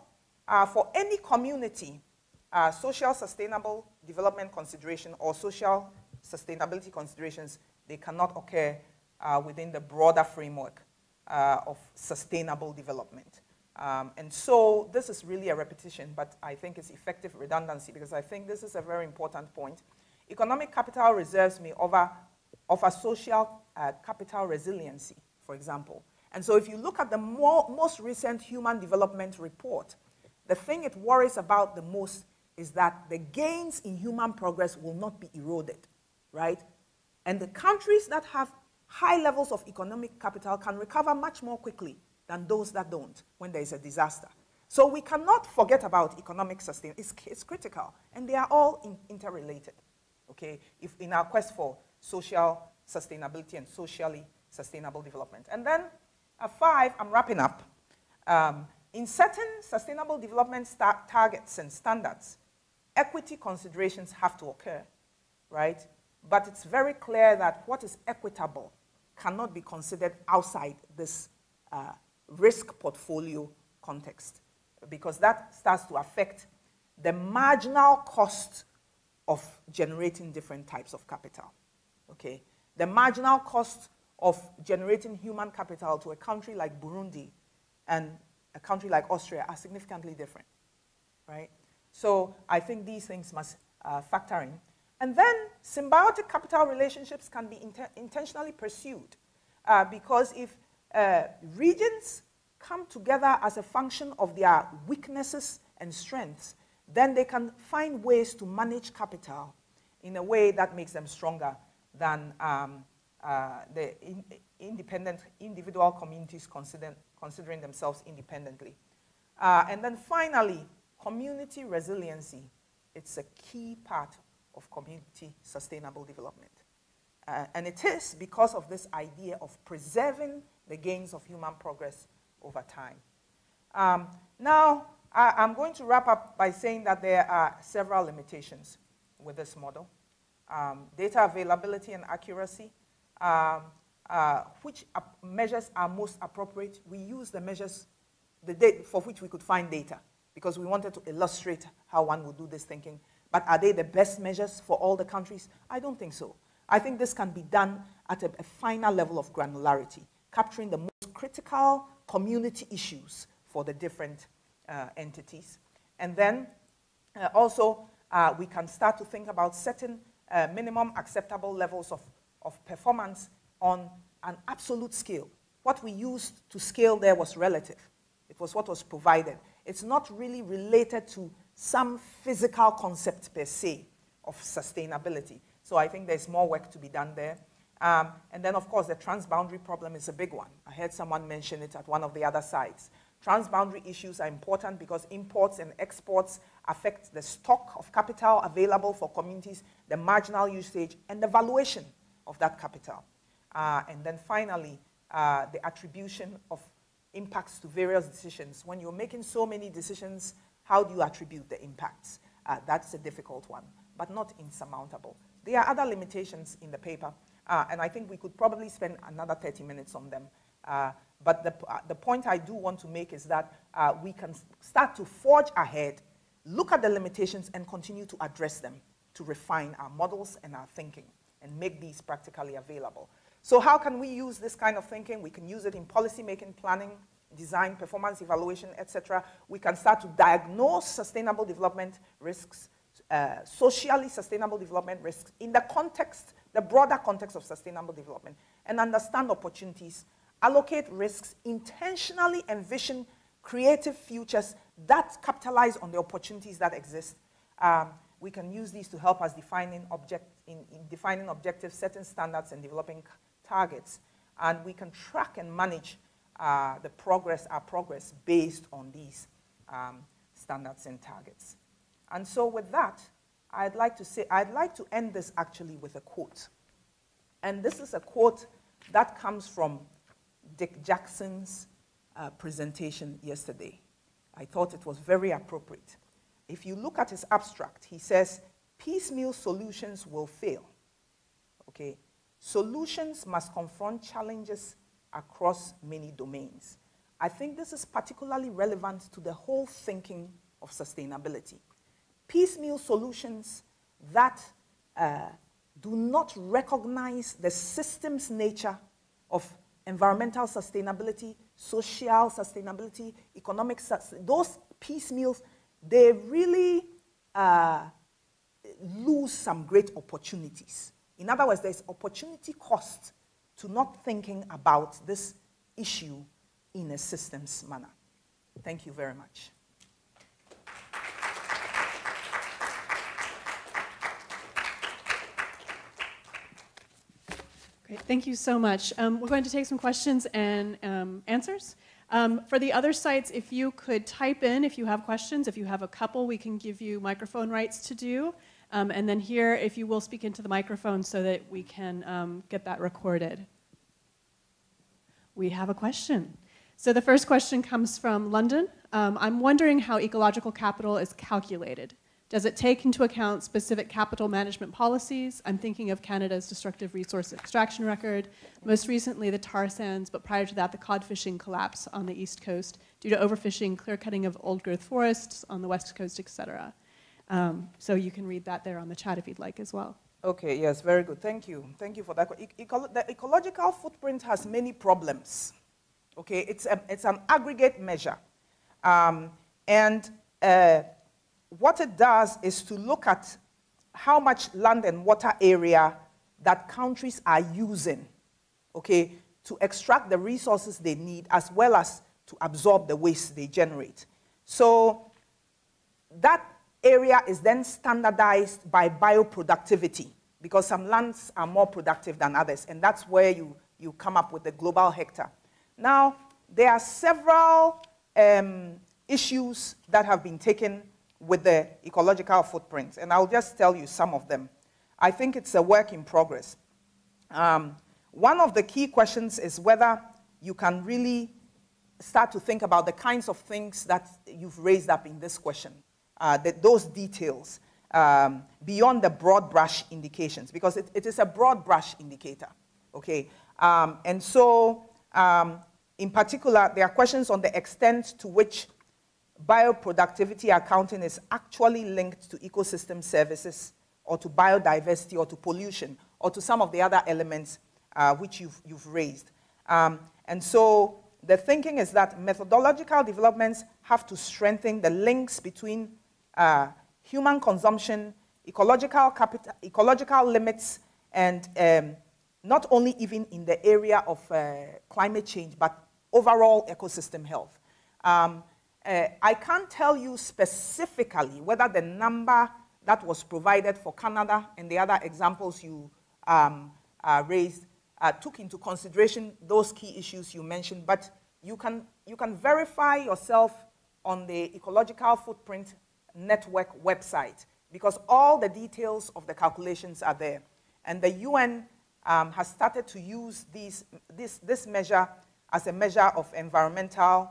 B: for any community, social sustainable development consideration or social sustainability considerations, they cannot occur within the broader framework of sustainable development. And so this is really a repetition, but I think it's effective redundancy because I think this is a very important point. Economic capital reserves may offer social capital resiliency, for example. And so if you look at the most recent Human Development Report, the thing it worries about the most is that the gains in human progress will not be eroded, right? And the countries that have high levels of economic capital can recover much more quickly than those that don't when there is a disaster. So we cannot forget about economic sustainability. It's critical, and they are all interrelated, okay, if in our quest for social sustainability and socially sustainable development. And then 5, I'm wrapping up. In certain sustainable development targets and standards, equity considerations have to occur, right? But it's very clear that what is equitable cannot be considered outside this risk portfolio context, because that starts to affect the marginal cost of generating different types of capital, okay? The marginal cost of generating human capital to a country like Burundi and a country like Austria are significantly different, right? So I think these things must factor in. And then symbiotic capital relationships can be intentionally pursued because if regions come together as a function of their weaknesses and strengths, then they can find ways to manage capital in a way that makes them stronger than the independent individual communities considering themselves independently. And then finally, community resiliency. It's a key part of community sustainable development. And it is because of this idea of preserving the gains of human progress over time. Now, I'm going to wrap up by saying that there are several limitations with this model. Data availability and accuracy, which measures are most appropriate. We use the measures for which we could find data because we wanted to illustrate how one would do this thinking. But are they the best measures for all the countries? I don't think so. I think this can be done at a finer level of granularity, capturing the most critical community issues for the different entities. And then also we can start to think about setting minimum acceptable levels of performance on an absolute scale. What we used to scale there was relative. It was what was provided. It's not really related to some physical concept per se of sustainability. So I think there's more work to be done there. And then, of course, the transboundary problem is a big one. I heard someone mention it at one of the other sites. Transboundary issues are important because imports and exports affect the stock of capital available for communities, the marginal usage, and the valuation of that capital. And then finally, the attribution of impacts to various decisions. When you're making so many decisions, how do you attribute the impacts? That's a difficult one, but not insurmountable. There are other limitations in the paper, and I think we could probably spend another 30 minutes on them. But the point I do want to make is that we can start to forge ahead, look at the limitations, and continue to address them to refine our models and our thinking and make these practically available. So how can we use this kind of thinking? We can use it in policymaking, planning, design, performance evaluation, etc. We can start to diagnose sustainable development risks, socially sustainable development risks in the context, the broader context of sustainable development, and understand opportunities, allocate risks, intentionally envision creative futures that capitalize on the opportunities that exist. We can use these to help us in defining objectives, setting standards, and developing targets. And we can track and manage our progress based on these standards and targets. And so with that, I'd like to end this actually with a quote. And this is a quote that comes from Dick Jackson's presentation yesterday. I thought it was very appropriate. If you look at his abstract, he says, piecemeal solutions will fail. Okay? Solutions must confront challenges across many domains. I think this is particularly relevant to the whole thinking of sustainability. Piecemeal solutions that do not recognize the system's nature of environmental sustainability, social sustainability, economic sustainability, those piecemeals, they really lose some great opportunities. In other words, there's opportunity cost to not thinking about this issue in a systems manner. Thank you very much.
D: Great. Thank you so much. We're going to take some questions and answers. For the other sites, if you could type in if you have questions. If you have a couple, we can give you microphone rights to do. And then here, if you will speak into the microphone so that we can get that recorded. We have a question. So the first question comes from London. I'm wondering how ecological capital is calculated. Does it take into account specific capital management policies? I'm thinking of Canada's destructive resource extraction record, most recently the tar sands, but prior to that the cod fishing collapse on the East Coast due to overfishing, clear cutting of old growth forests on the West Coast, etc. So you can read that there on the chat if you'd like as well.
B: Okay, yes, very good. Thank you. Thank you for that. The ecological footprint has many problems. Okay, it's an aggregate measure. What it does is to look at how much land and water area that countries are using, okay, to extract the resources they need as well as to absorb the waste they generate. So that area is then standardized by bioproductivity because some lands are more productive than others, and that's where you come up with the global hectare. Now, there are several issues that have been taken with the ecological footprint, and I'll just tell you some of them. I think it's a work in progress. One of the key questions is whether you can really start to think about the kinds of things that you've raised up in this question, those details, beyond the broad brush indications, because it is a broad brush indicator, okay? In particular, there are questions on the extent to which bioproductivity accounting is actually linked to ecosystem services or to biodiversity or to pollution or to some of the other elements which you've raised. And so the thinking is that methodological developments have to strengthen the links between human consumption, ecological limits, and not only even in the area of climate change, but overall ecosystem health. I can't tell you specifically whether the number that was provided for Canada and the other examples you raised took into consideration those key issues you mentioned, but you can verify yourself on the Ecological Footprint Network website because all the details of the calculations are there. And the UN has started to use this measure as a measure of environmental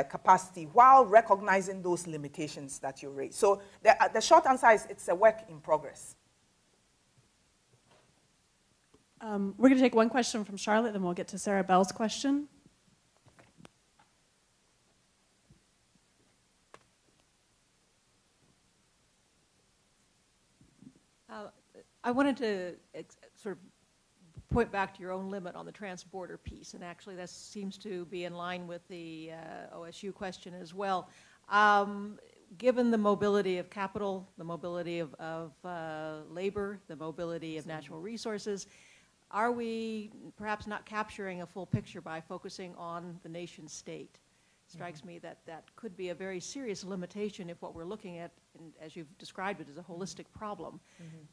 B: capacity while recognizing those limitations that you raised. So the short answer is it's a work in progress.
D: We're going to take one question from Charlotte, then we'll get to Sarah Bell's question.
E: I wanted to sort of point back to your own limit on the trans-border piece, and actually that seems to be in line with the OSU question as well. Given the mobility of capital, the mobility of labor, the mobility of natural resources, are we perhaps not capturing a full picture by focusing on the nation state? Strikes me that that could be a very serious limitation if what we're looking at, and as you've described it, is a holistic problem,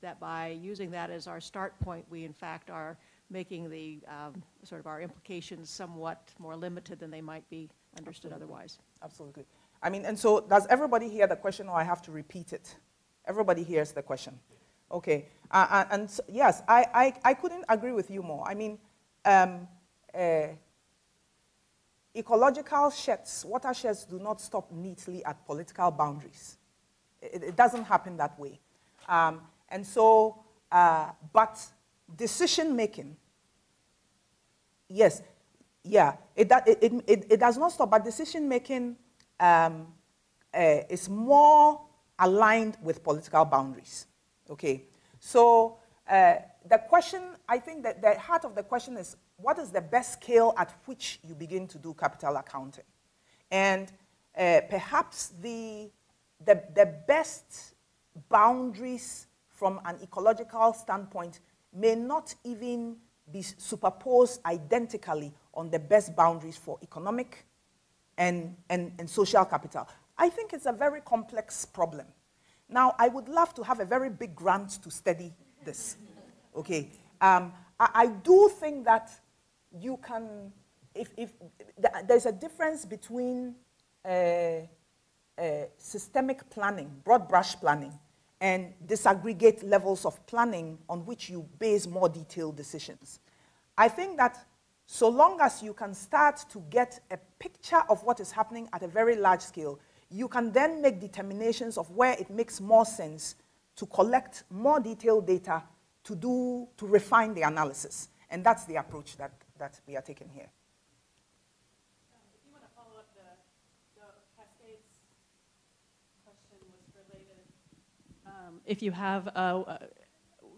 E: that by using that as our start point, we in fact are making the sort of our implications somewhat more limited than they might be understood otherwise.
B: Absolutely. I mean, and so does everybody hear the question or I have to repeat it? Everybody hears the question. Okay. And so, yes, I couldn't agree with you more. I mean, ecological sheds, watersheds do not stop neatly at political boundaries. It doesn't happen that way. And so, but decision-making, yes, yeah, it does not stop, but decision-making is more aligned with political boundaries, okay? So the question, I think that the heart of the question is, what is the best scale at which you begin to do capital accounting? And perhaps the best boundaries from an ecological standpoint may not even be superposed identically on the best boundaries for economic and social capital. I think it's a very complex problem. Now, I would love to have a very big grant to study this, okay? I do think that you can, there's a difference between systemic planning, broad brush planning, and disaggregate levels of planning on which you base more detailed decisions. I think that so long as you can start to get a picture of what is happening at a very large scale, you can then make determinations of where it makes more sense to collect more detailed data to refine the analysis. And that's the approach that we are taking here.
D: If you want to follow up, the Cascades question was related. If you have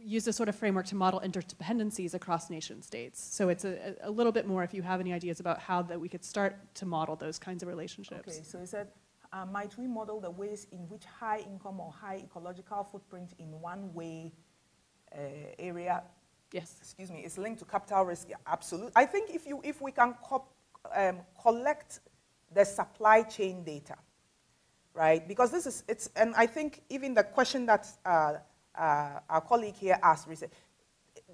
D: use a sort of framework to model interdependencies across nation states. So it's a little bit more if you have any ideas about how that we could start to model those kinds of relationships.
B: Okay, so he said, might we model the ways in which high income or high ecological footprint in one way area,
D: yes,
B: excuse me, is linked to capital risk? Yeah, absolutely. I think if we can collect the supply chain data, right? Because and I think even the question that our colleague here asked,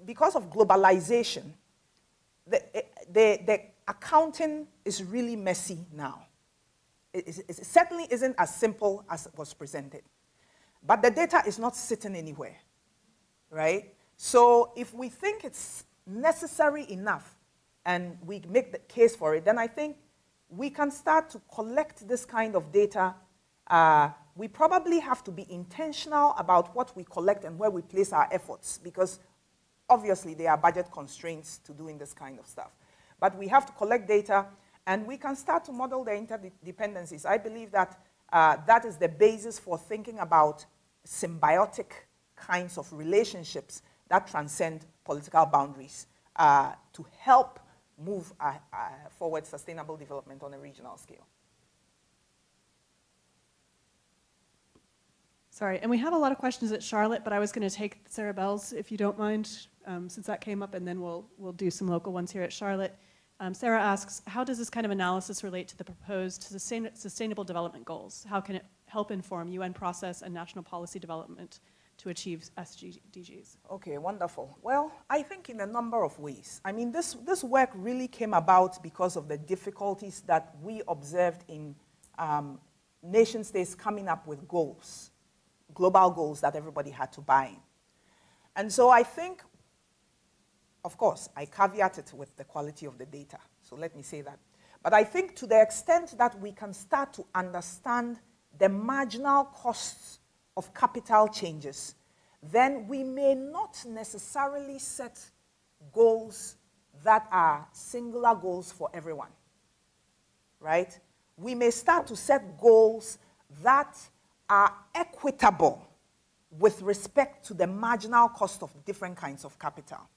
B: because of globalization, the accounting is really messy now. It certainly isn't as simple as it was presented. But the data is not sitting anywhere, right? So if we think it's necessary enough and we make the case for it, then I think we can start to collect this kind of data. We probably have to be intentional about what we collect and where we place our efforts, because obviously there are budget constraints to doing this kind of stuff. But we have to collect data, and we can start to model the interdependencies. I believe that that is the basis for thinking about symbiotic kinds of relationships that transcend political boundaries to help move forward sustainable development on a regional scale.
D: Sorry, and we have a lot of questions at Charlotte, but I was going to take Sarah Bell's, if you don't mind, since that came up, and then we'll do some local ones here at Charlotte. Sarah asks, how does this kind of analysis relate to the proposed sustainable development goals? How can it help inform UN process and national policy development to achieve SDGs?
B: Okay, wonderful. Well, I think in a number of ways. I mean, this work really came about because of the difficulties that we observed in nation states coming up with goals, global goals that everybody had to buy in. And so I think, of course, I caveat it with the quality of the data. So let me say that. But I think to the extent that we can start to understand the marginal costs of capital changes, then we may not necessarily set goals that are singular goals for everyone, right? We may start to set goals that are equitable with respect to the marginal cost of different kinds of capital.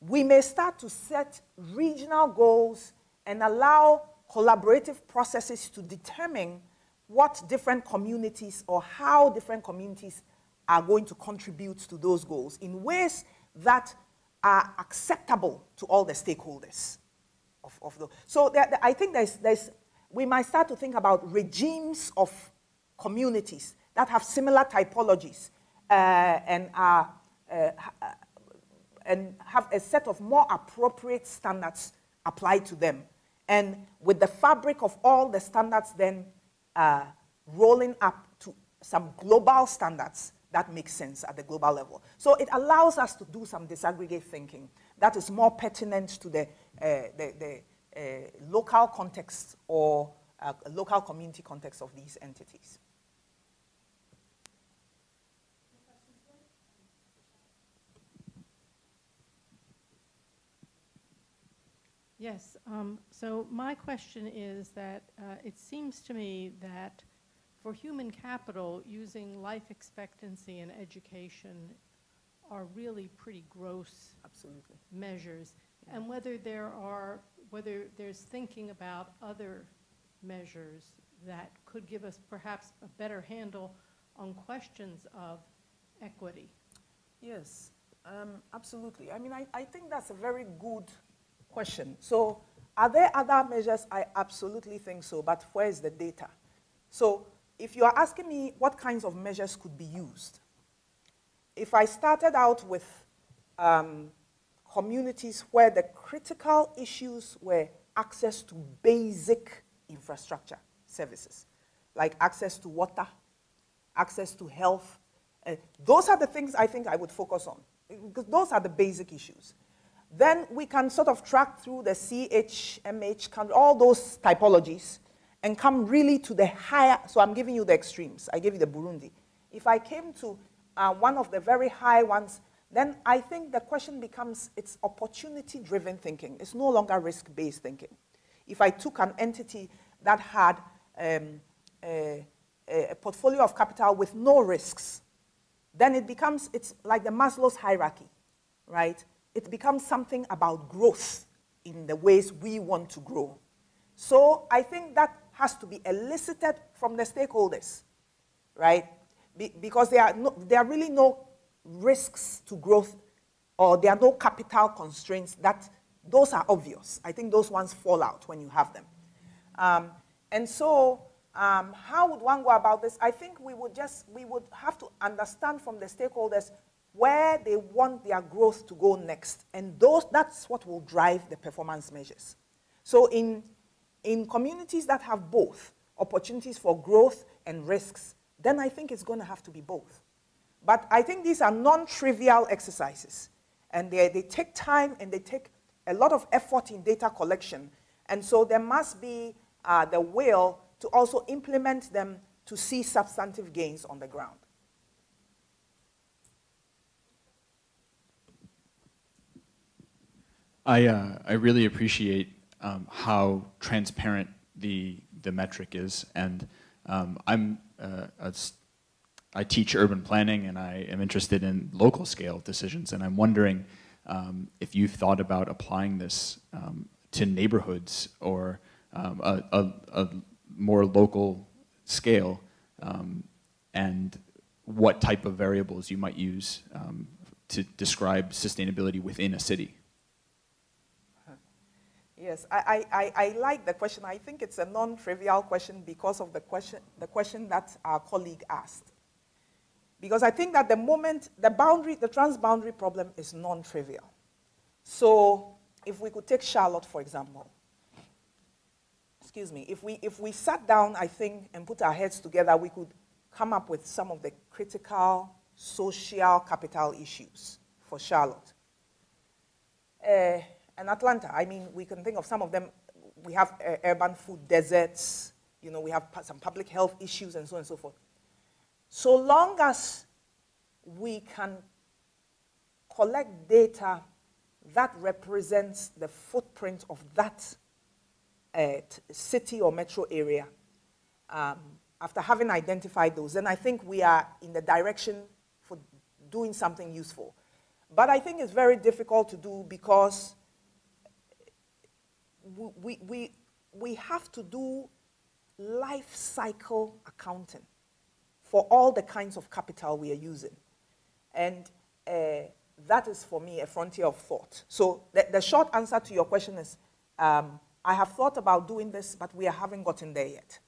B: We may start to set regional goals and allow collaborative processes to determine what different communities or how different communities are going to contribute to those goals in ways that are acceptable to all the stakeholders of those. So I think we might start to think about regimes of communities that have similar typologies and have a set of more appropriate standards applied to them. And with the fabric of all the standards then rolling up to some global standards that make sense at the global level. So it allows us to do some disaggregate thinking that is more pertinent to the local context or local community context of these entities.
F: Yes, so my question is that it seems to me that for human capital, using life expectancy and education are really pretty gross
B: Absolutely.
F: measures. Yeah. And whether there's thinking about other measures that could give us perhaps a better handle on questions of equity.
B: Yes, absolutely. I mean, I think that's a very good question. So are there other measures? I absolutely think so, but where is the data? So if you are asking me what kinds of measures could be used, if I started out with communities where the critical issues were access to basic infrastructure services, like access to water, access to health. Those are the things I think I would focus on, because those are the basic issues. Then we can sort of track through the CHMH, all those typologies, and come really to the higher. So I'm giving you the extremes. I gave you the Burundi. If I came to one of the very high ones, then I think the question becomes, it's opportunity-driven thinking. It's no longer risk-based thinking. If I took an entity that had a portfolio of capital with no risks, then it becomes, it's like the Maslow's hierarchy, right? It becomes something about growth in the ways we want to grow. So I think that has to be elicited from the stakeholders, right? Because there are really no risks to growth, or there are no capital constraints. Those are obvious. I think those ones fall out when you have them. And so how would one go about this? I think we would have to understand from the stakeholders where they want their growth to go next. And that's what will drive the performance measures. So in communities that have both opportunities for growth and risks, then I think it's going to have to be both. But I think these are non-trivial exercises. And they take time, and they take a lot of effort in data collection. And so there must be the will to also implement them to see substantive gains on the ground.
A: I really appreciate how transparent the metric is, and I teach urban planning, and I am interested in local scale decisions, and I'm wondering if you've thought about applying this to neighborhoods or a more local scale, and what type of variables you might use to describe sustainability within a city.
B: Yes, I like the question. I think it's a non-trivial question because of the question that our colleague asked. Because I think that the transboundary problem is non-trivial. So if we could take Charlotte, for example. Excuse me. If we sat down, I think, and put our heads together, we could come up with some of the critical social capital issues for Charlotte. And Atlanta, I mean, we can think of some of them. We have urban food deserts. You know, we have some public health issues and so on and so forth. So long as we can collect data that represents the footprint of that city or metro area, after having identified those, then I think we are in the direction for doing something useful. But I think it's very difficult to do because we have to do life cycle accounting for all the kinds of capital we are using. And that is, for me, a frontier of thought. So the short answer to your question is, I have thought about doing this, but we haven't gotten there yet.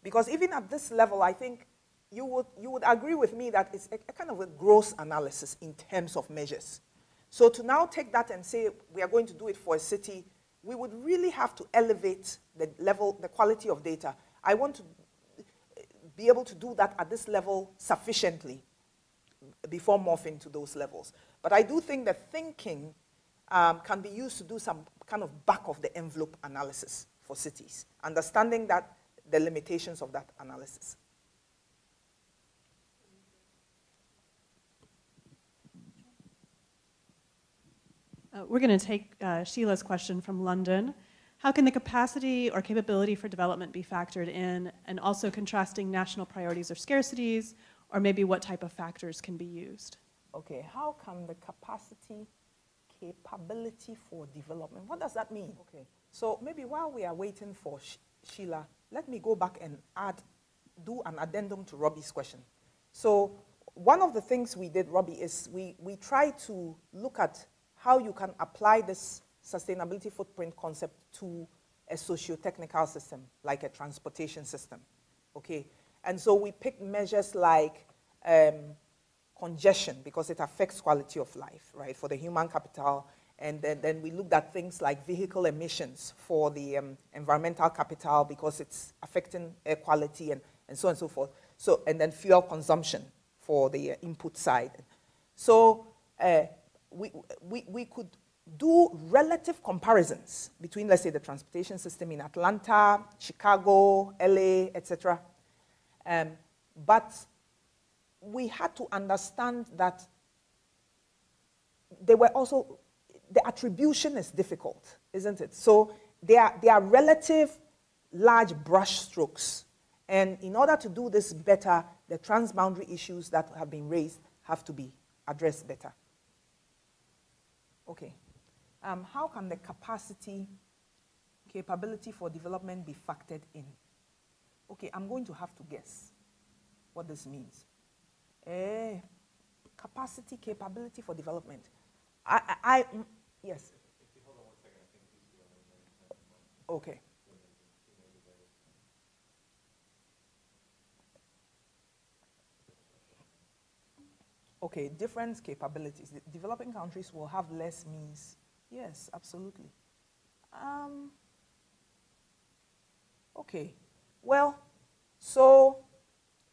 B: Because even at this level, I think you would agree with me that it's a kind of a gross analysis in terms of measures. So to now take that and say we are going to do it for a city, we would really have to elevate the quality of data. I want to be able to do that at this level sufficiently before morphing to those levels. But I do think that thinking can be used to do some kind of back-of-the-envelope analysis for cities, understanding that the limitations of that analysis.
D: We're going to take Sheila's question from London. How can the capacity or capability for development be factored in, and also contrasting national priorities or scarcities, or maybe what type of factors can be used?
B: Okay, how can the capability for development, what does that mean? Okay, so maybe while we are waiting for Sheila, let me go back and do an addendum to Robbie's question. So one of the things we did, Robbie, is we tried to look at how you can apply this sustainability footprint concept to a socio-technical system, like a transportation system, okay? And so we picked measures like congestion, because it affects quality of life, right, for the human capital, And then we looked at things like vehicle emissions for the environmental capital because it's affecting air quality and so on and so forth. So, and then fuel consumption for the input side. So we could do relative comparisons between, let's say, the transportation system in Atlanta, Chicago, LA, etc. But we had to understand that they were also, the attribution is difficult, isn't it? So they are relative large brush strokes. And in order to do this better, the transboundary issues that have been raised have to be addressed better. Okay. How can the capability for development be factored in? Okay, I'm going to have to guess what this means. Capacity, capability for development. Yes.
C: If you hold on 1 second, I think he's the only one.
B: Okay. Okay, different capabilities. The developing countries will have less means. Yes, absolutely. Okay, well, so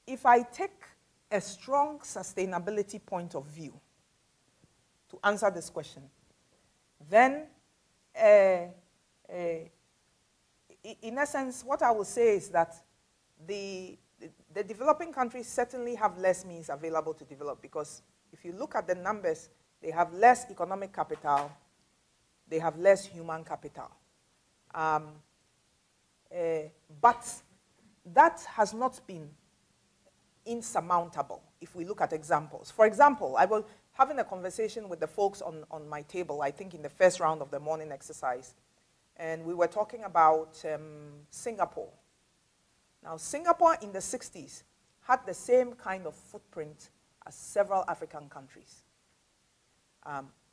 B: if I take a strong sustainability point of view to answer this question, then in essence, what I will say is that the developing countries certainly have less means available to develop, because if you look at the numbers, they have less economic capital, they have less human capital. But that has not been insurmountable if we look at examples. For example, I was having a conversation with the folks on my table, I think in the first round of the morning exercise, and we were talking about Singapore. Now, Singapore in the 60s had the same kind of footprint as several African countries.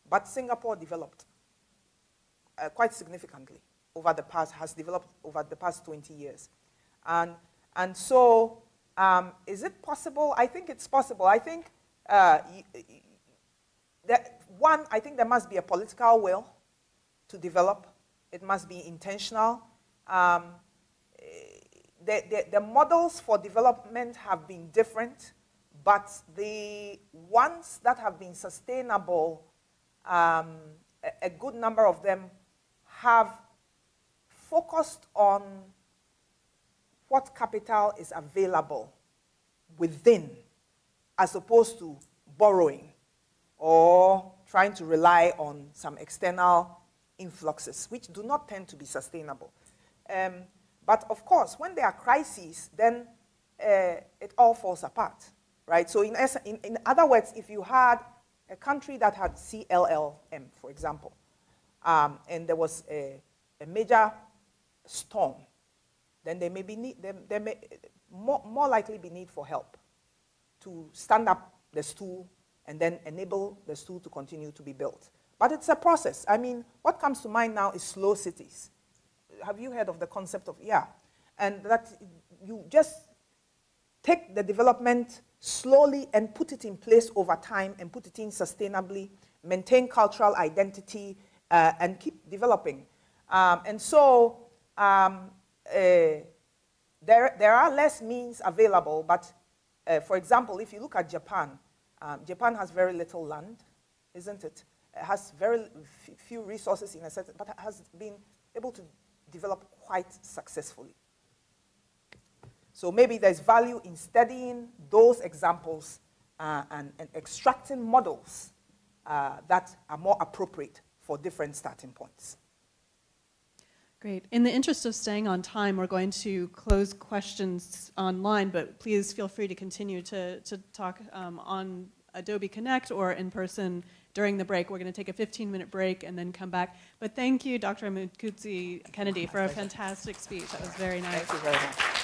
B: But Singapore developed quite significantly over the past, has developed over the past 20 years. And so, is it possible? I think it's possible. I think, I think there must be a political will to develop. It must be intentional. The models for development have been different, but the ones that have been sustainable, a good number of them have focused on what capital is available within, as opposed to borrowing or trying to rely on some external influxes, which do not tend to be sustainable. But of course, when there are crises, then it all falls apart, right? So in other words, if you had a country that had CLLM, for example, and there was a major storm, then there may more likely be need for help to stand up the stool and then enable the stool to continue to be built. But it's a process. I mean, what comes to mind now is slow cities. Have you heard of the concept of, and that you just take the development slowly and put it in place over time and put it in sustainably, maintain cultural identity, and keep developing. And so there are less means available, but for example, if you look at Japan, Japan has very little land, isn't it? It has very few resources in a sense, but has been able to develop quite successfully. So maybe there's value in studying those examples and extracting models that are more appropriate for different starting points.
D: Great. In the interest of staying on time, we're going to close questions online, but please feel free to continue to talk on Adobe Connect or in person during the break. We're going to take a 15-minute break and then come back. But thank you, Dr. Amekudzi-Kennedy, for a fantastic speech. That was very nice.
B: Thank you very much.